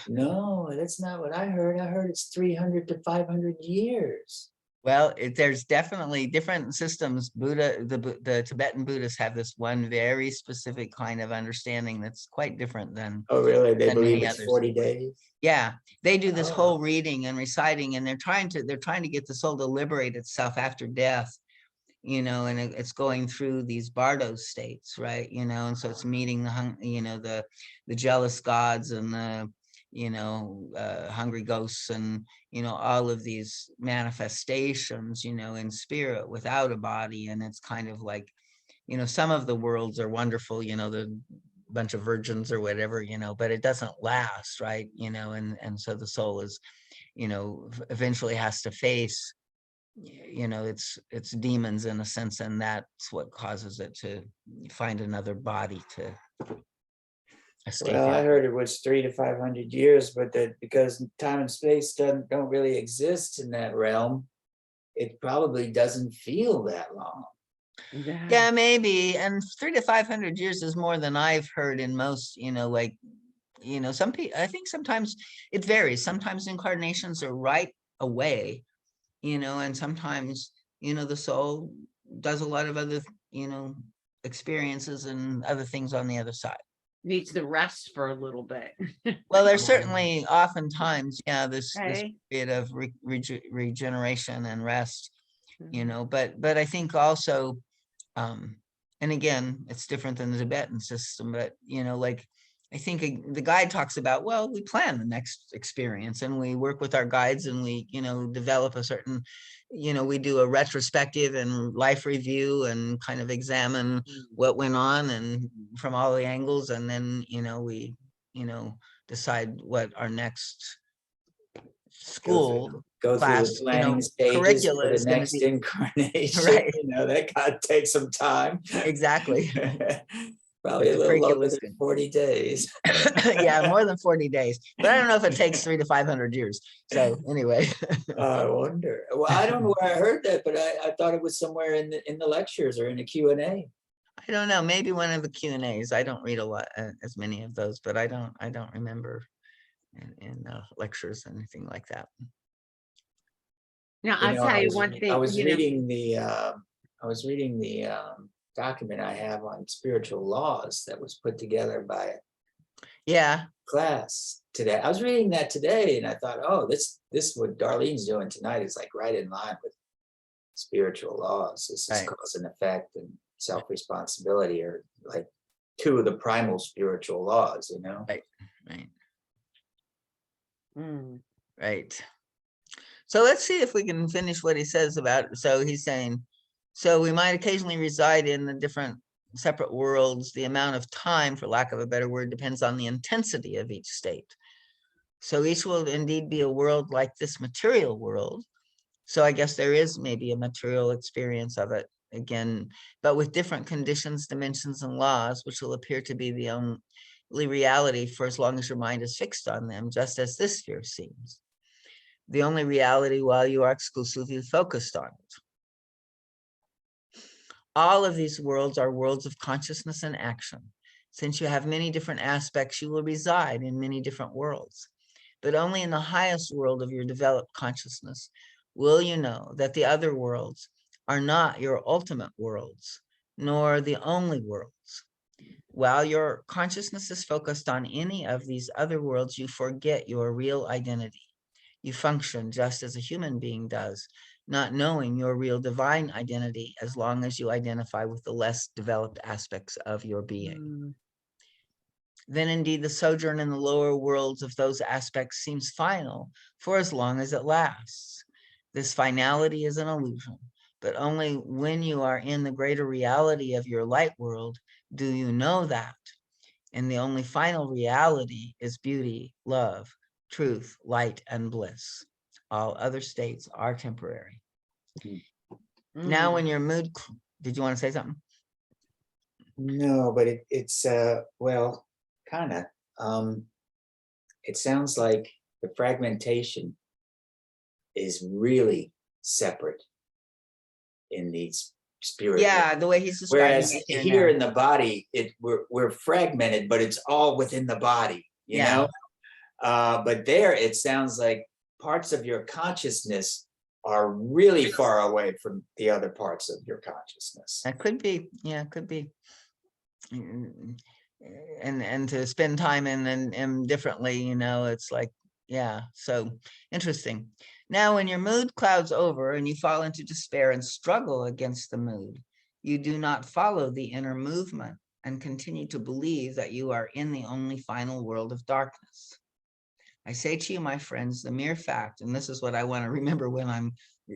No, that's not what I heard. I heard it's 300 to 500 years. Well, there's definitely different systems. The Tibetan Buddhists have this one very specific kind of understanding that's quite different than Oh, really? They believe many it's others. 40 days? Yeah, they do this Oh. whole reading and reciting, and they're trying to get the soul to liberate itself after death. And it's going through these bardo states, right? And so it's meeting the jealous gods and the hungry ghosts and all of these manifestations in spirit without a body. And it's kind of like some of the worlds are wonderful, the bunch of virgins or whatever, but it doesn't last, right? And so the soul is eventually has to face it's demons in a sense, and that's what causes it to find another body to escape. Well, I heard it was 300 to 500 years, but that because time and space don't really exist in that realm, it probably doesn't feel that long. Yeah, maybe. And 300 to 500 years is more than I've heard in most, like some people. I think sometimes it varies. Sometimes incarnations are right away, and sometimes the soul does a lot of other experiences and other things on the other side. Needs the rest for a little bit. Well, there's certainly oftentimes, yeah, this Okay. period of regeneration and rest, Mhm. but I think also, and again, it's different than the Tibetan system, but like I think the guide talks about, well, we plan the next experience and we work with our guides and we, develop a certain, we do a retrospective and life review and kind of examine what went on and from all the angles. And then, we, decide what our next school Go through the class, planning stages curricula for the is going to next be. incarnation. Right. That gotta take some time. Exactly. Probably But a the little longer curricula is than good. 40 days. Yeah, more than 40 days. But I don't know if it takes 300 to 500 years. So anyway. I wonder. Well, I don't know where I heard that, but I thought it was somewhere in the lectures or in the Q&A. I don't know, maybe one of the Q&As. I don't read a lot, as many of those, but I don't remember in lectures, anything like that. Now, I'll tell you one I thing, was reading the document I have on spiritual laws that was put together by a Yeah, class today. I was reading that today and I thought, oh, this what Darlene's doing tonight is like right in line with spiritual laws. This is right, cause and effect and self-responsibility are like two of the primal spiritual laws, right, right, Mm. right. So let's see if we can finish what he says about, so he's saying, so we might occasionally reside in the different separate worlds. The amount of time, for lack of a better word, depends on the intensity of each state. So each will indeed be a world like this material world. So I guess there is maybe a material experience of it again, but with different conditions, dimensions, and laws, which will appear to be the only reality for as long as your mind is fixed on them, just as this sphere seems the only reality while you are exclusively focused on it. All of these worlds are worlds of consciousness and action. Since you have many different aspects, you will reside in many different worlds. But only in the highest world of your developed consciousness will you know that the other worlds are not your ultimate worlds, nor the only worlds. While your consciousness is focused on any of these other worlds, you forget your real identity. You function just as a human being does, not knowing your real divine identity as long as you identify with the less developed aspects of your being. Mm. Then indeed the sojourn in the lower worlds of those aspects seems final for as long as it lasts. This finality is an illusion, but only when you are in the greater reality of your light world do you know that. And the only final reality is beauty, love, truth, light, and bliss. All other states are temporary. Now, when Mm. your mood, did you want to say something? No, but it's well, kind of. It sounds like the fragmentation is really separate in these spirit. Yeah, the way he's describing Whereas it here now. in the body, we're fragmented, but it's all within the body, you Yeah. know? But there it sounds like parts of your consciousness are really far away from the other parts of your consciousness. That could be, yeah, could be. Mm, and to spend time in differently, you know, it's like, yeah, so interesting. Now, when your mood clouds over and you fall into despair and struggle against the mood, you do not follow the inner movement and continue to believe that you are in the only final world of darkness. I say to you, my friends, the mere fact, and this is what I want to remember when I'm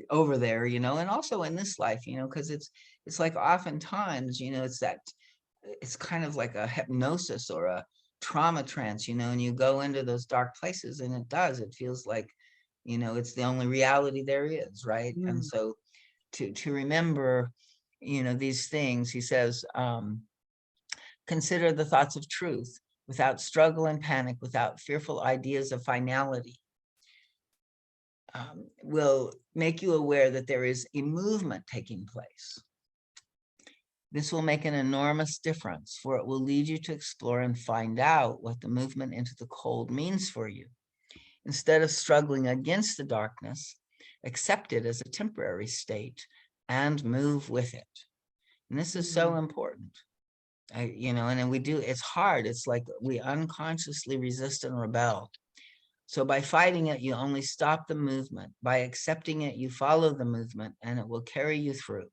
over there, you know, and also in this life, you know, because it's like oftentimes, you know, it's kind of like a hypnosis or a trauma trance, you know, and you go into those dark places and it feels like, you know, it's the only reality there is, right? And Mm. so to remember, you know, these things, he says, consider the thoughts of truth without struggle and panic, without fearful ideas of finality, will make you aware that there is a movement taking place. This will make an enormous difference, for it will lead you to explore and find out what the movement into the cold means for you. Instead of struggling against the darkness, accept it as a temporary state and move with it. And this is so important. You know, and then we do, it's hard. It's like we unconsciously resist and rebel. So by fighting it, you only stop the movement. By accepting it, you follow the movement and it will carry you through.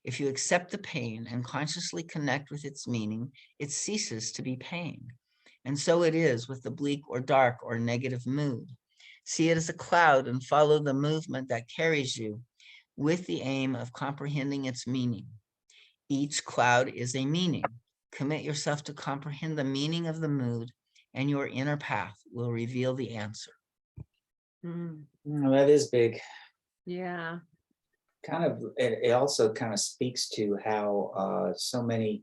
If you accept the pain and consciously connect with its meaning, it ceases to be pain. And so it is with the bleak or dark or negative mood. See it as a cloud and follow the movement that carries you with the aim of comprehending its meaning. Each cloud is a meaning. Commit yourself to comprehend the meaning of the mood, and your inner path will reveal the answer. Mm. That is big. Yeah. Kind of, it also kind of speaks to how so many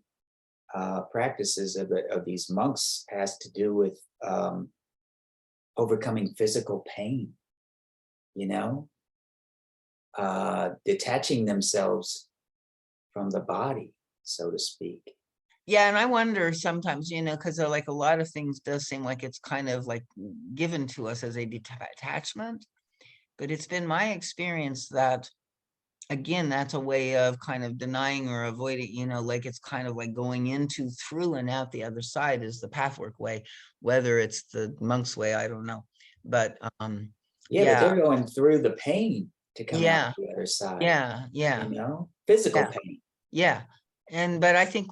practices of these monks has to do with overcoming physical pain, you know, detaching themselves from the body, so to speak. Yeah, and I wonder sometimes, you know, because like a lot of things does seem like it's kind of like given to us as a detachment, but it's been my experience that, again, that's a way of kind of denying or avoiding, you know, like it's kind of like going into, through, and out the other side is the pathwork way, whether it's the monk's way, I don't know. But Yeah, but they're going through the pain to come out yeah, the other side. yeah, You know, physical pain. yeah. But I think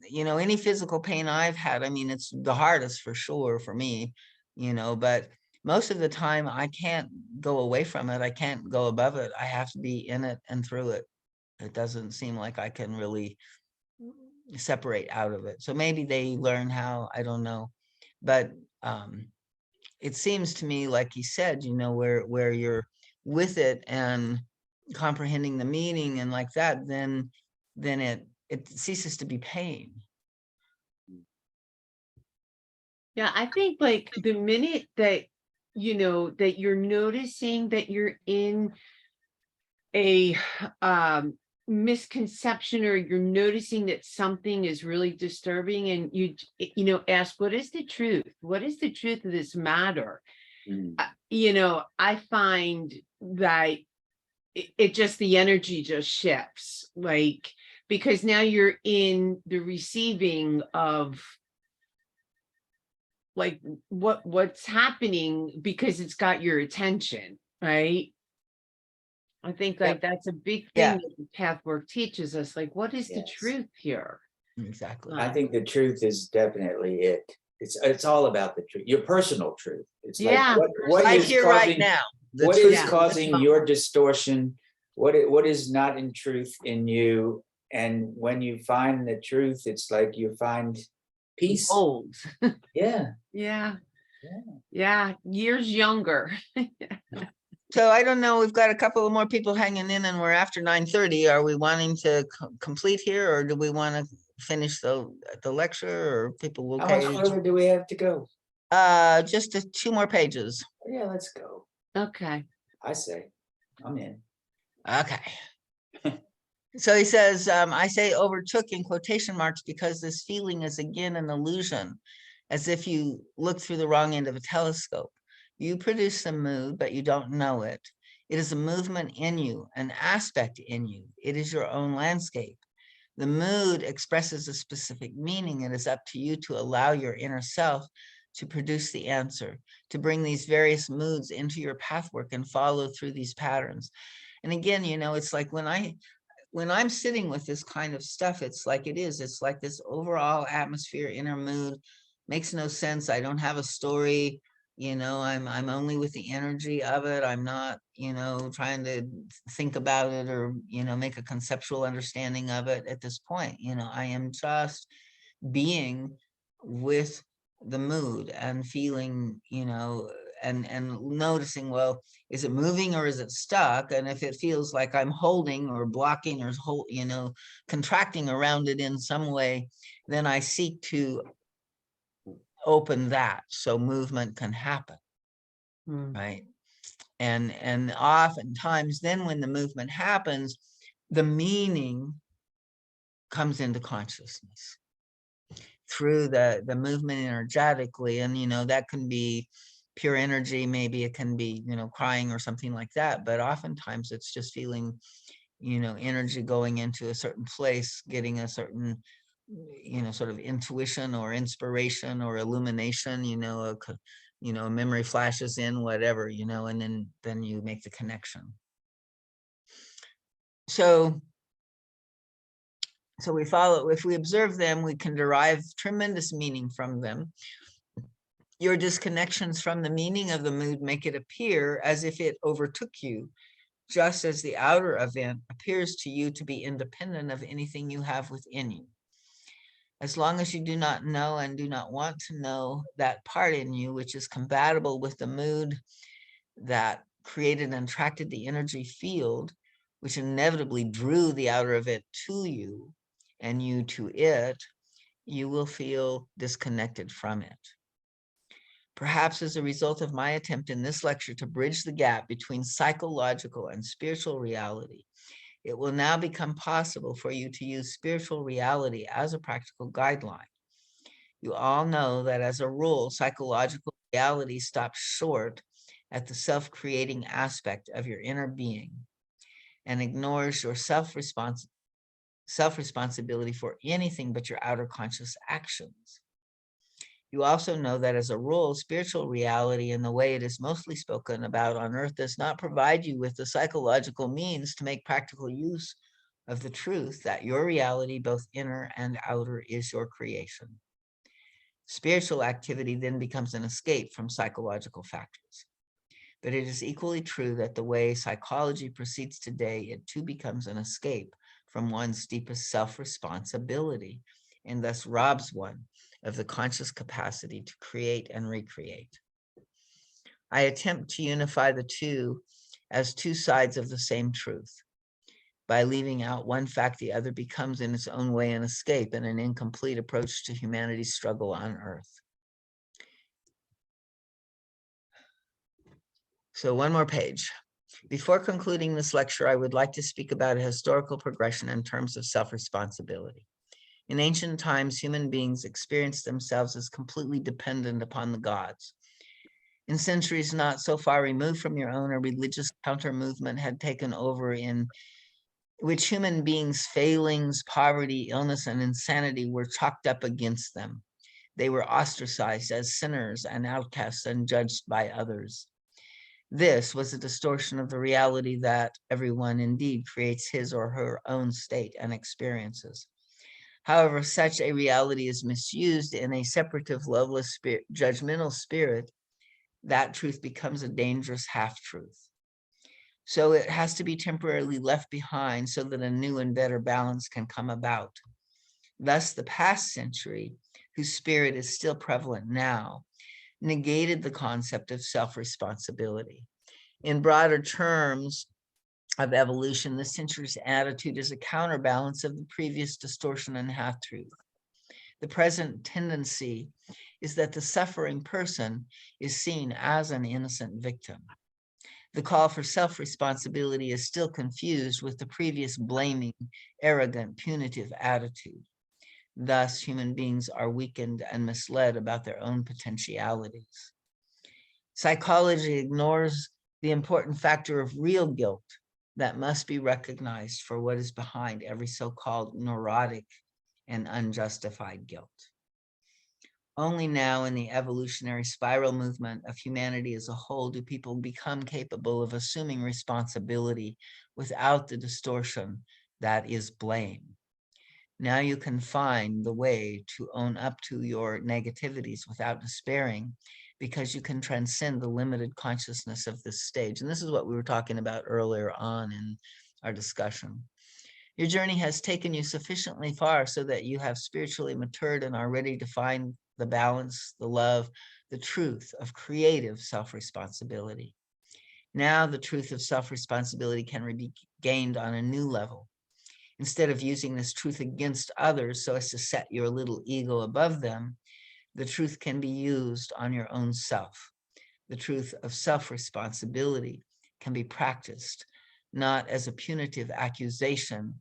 you know, any physical pain I've had, I mean, it's the hardest for sure for me, you know, but most of the time I can't go away from it. I can't go above it. I have to be in it and through it. It doesn't seem like I can really separate out of it. So maybe they learn how, I don't know. But it seems to me, like he said, you know, where you're with it and comprehending the meaning and like that, then it ceases to be pain. Yeah, I think like the minute that, you know, that you're noticing that you're in a misconception, or you're noticing that something is really disturbing, and you know, ask, what is the truth? What is the truth of this matter? You know, I find that it just, the energy just shifts, like, because now you're in the receiving of like what's happening because it's got your attention, right? I think like that's a big Yeah. thing that the Pathwork teaches us, like, what is the Yes. truth here? Exactly. I think the truth is definitely it. It's all about the truth, your personal truth. It's like Yeah, what Right is here, right causing now. The what truth is in this causing moment. your distortion? What is not in truth in you? And when you find the truth, it's like you find peace. old. Yeah. Yeah, Yeah. yeah, years younger. So I don't know, we've got a couple of more people hanging in and we're after 9:30. Are we wanting to complete here or do we want to finish the lecture or people How much okay? further do we have to go? Just 2 more pages. Yeah, let's go. Okay. I say, I'm in. Okay. So he says, I say overtook in quotation marks because this feeling is again an illusion, as if you look through the wrong end of a telescope. You produce a mood, but you don't know it. It is a movement in you, an aspect in you. It is your own landscape. The mood expresses a specific meaning. It is up to you to allow your inner self to produce the answer, to bring these various moods into your pathwork and follow through these patterns. And again, you know, it's like when I'm sitting with this kind of stuff, it's like it's like this overall atmosphere, inner mood, makes no sense. I don't have a story, you know, I'm only with the energy of it. I'm not, you know, trying to think about it or, you know, make a conceptual understanding of it at this point. You know, I am just being with the mood and feeling, you know, and noticing, well, is it moving or is it stuck? And if it feels like I'm holding or blocking or you know, contracting around it in some way, then I seek to open that so movement can happen, Hmm. right? And oftentimes then when the movement happens, the meaning comes into consciousness through the movement energetically. And, you know, that can be pure energy. Maybe it can be, you know, crying or something like that. But oftentimes it's just feeling, you know, energy going into a certain place, getting a certain, you know, sort of intuition or inspiration or illumination, you know, a memory flashes in, whatever, you know, and then you make the connection. So we follow, if we observe them, we can derive tremendous meaning from them. Your disconnections from the meaning of the mood make it appear as if it overtook you, just as the outer event appears to you to be independent of anything you have within you. As long as you do not know and do not want to know that part in you, which is compatible with the mood that created and attracted the energy field, which inevitably drew the outer event to you and you to it, you will feel disconnected from it. Perhaps as a result of my attempt in this lecture to bridge the gap between psychological and spiritual reality, it will now become possible for you to use spiritual reality as a practical guideline. You all know that as a rule, psychological reality stops short at the self-creating aspect of your inner being and ignores your self-responsibility for anything but your outer conscious actions. You also know that as a rule, spiritual reality in the way it is mostly spoken about on earth does not provide you with the psychological means to make practical use of the truth that your reality, both inner and outer, is your creation. Spiritual activity then becomes an escape from psychological factors. But it is equally true that the way psychology proceeds today, it too becomes an escape from one's deepest self-responsibility and thus robs one of the conscious capacity to create and recreate. I attempt to unify the two as two sides of the same truth. By leaving out one fact, the other becomes in its own way an escape and an incomplete approach to humanity's struggle on earth. So one more page. Before concluding this lecture, I would like to speak about a historical progression in terms of self-responsibility. In ancient times, human beings experienced themselves as completely dependent upon the gods. In centuries not so far removed from your own, a religious counter-movement had taken over in which human beings' failings, poverty, illness, and insanity were chalked up against them. They were ostracized as sinners and outcasts and judged by others. This was a distortion of the reality that everyone indeed creates his or her own state and experiences. However, such a reality is misused in a separative, loveless, judgmental spirit. That truth becomes a dangerous half-truth. So it has to be temporarily left behind so that a new and better balance can come about. Thus, the past century, whose spirit is still prevalent now, negated the concept of self-responsibility. In broader terms of evolution, this century's attitude is a counterbalance of the previous distortion and half-truth. The present tendency is that the suffering person is seen as an innocent victim. The call for self-responsibility is still confused with the previous blaming, arrogant, punitive attitude. Thus, human beings are weakened and misled about their own potentialities. Psychology ignores the important factor of real guilt that must be recognized for what is behind every so-called neurotic and unjustified guilt. Only now in the evolutionary spiral movement of humanity as a whole do people become capable of assuming responsibility without the distortion that is blame. Now you can find the way to own up to your negativities without despairing, because you can transcend the limited consciousness of this stage. And this is what we were talking about earlier on in our discussion. Your journey has taken you sufficiently far so that you have spiritually matured and are ready to find the balance, the love, the truth of creative self-responsibility. Now the truth of self-responsibility can be gained on a new level. Instead of using this truth against others so as to set your little ego above them, the truth can be used on your own self. The truth of self-responsibility can be practiced not as a punitive accusation,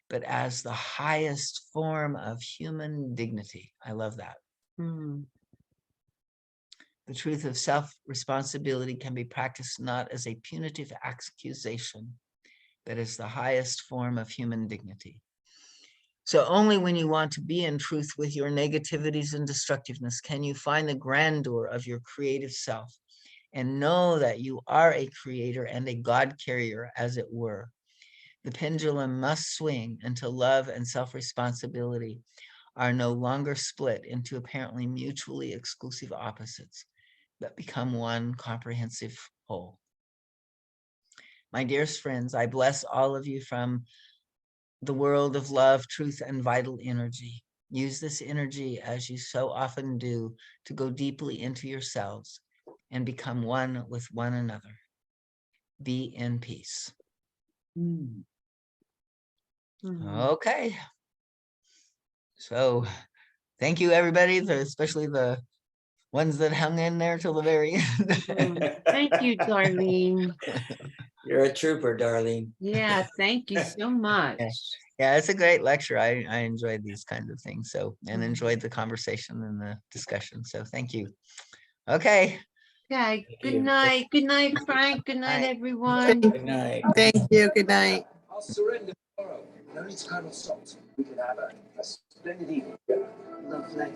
but as the highest form of human dignity. I love that. Mm. The truth of self-responsibility can be practiced not as a punitive accusation, but as the highest form of human dignity. So only when you want to be in truth with your negativities and destructiveness can you find the grandeur of your creative self and know that you are a creator and a God carrier, as it were. The pendulum must swing until love and self-responsibility are no longer split into apparently mutually exclusive opposites, but become one comprehensive whole. My dearest friends, I bless all of you from the world of love, truth, and vital energy. Use this energy, as you so often do, to go deeply into yourselves and become one with one another. Be in peace. Mm. Okay. So thank you, everybody, especially the ones that hung in there till the very end. Thank you, Darlene. You're a trooper, Darlene. Yeah, thank you so much. Yeah, it's a great lecture. I enjoyed these kinds of things. So, and Mhm. enjoyed the conversation and the discussion. So thank you. Okay. Okay, Thank good you. night. Good night, Frank. Good night, Night. everyone. Good night. Thank you. Good night. I'll surrender tomorrow. No need to Colonel Salt. We can have a splendid evening. Lovely.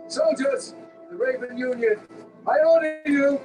Soldiers, the Raven Union, I order you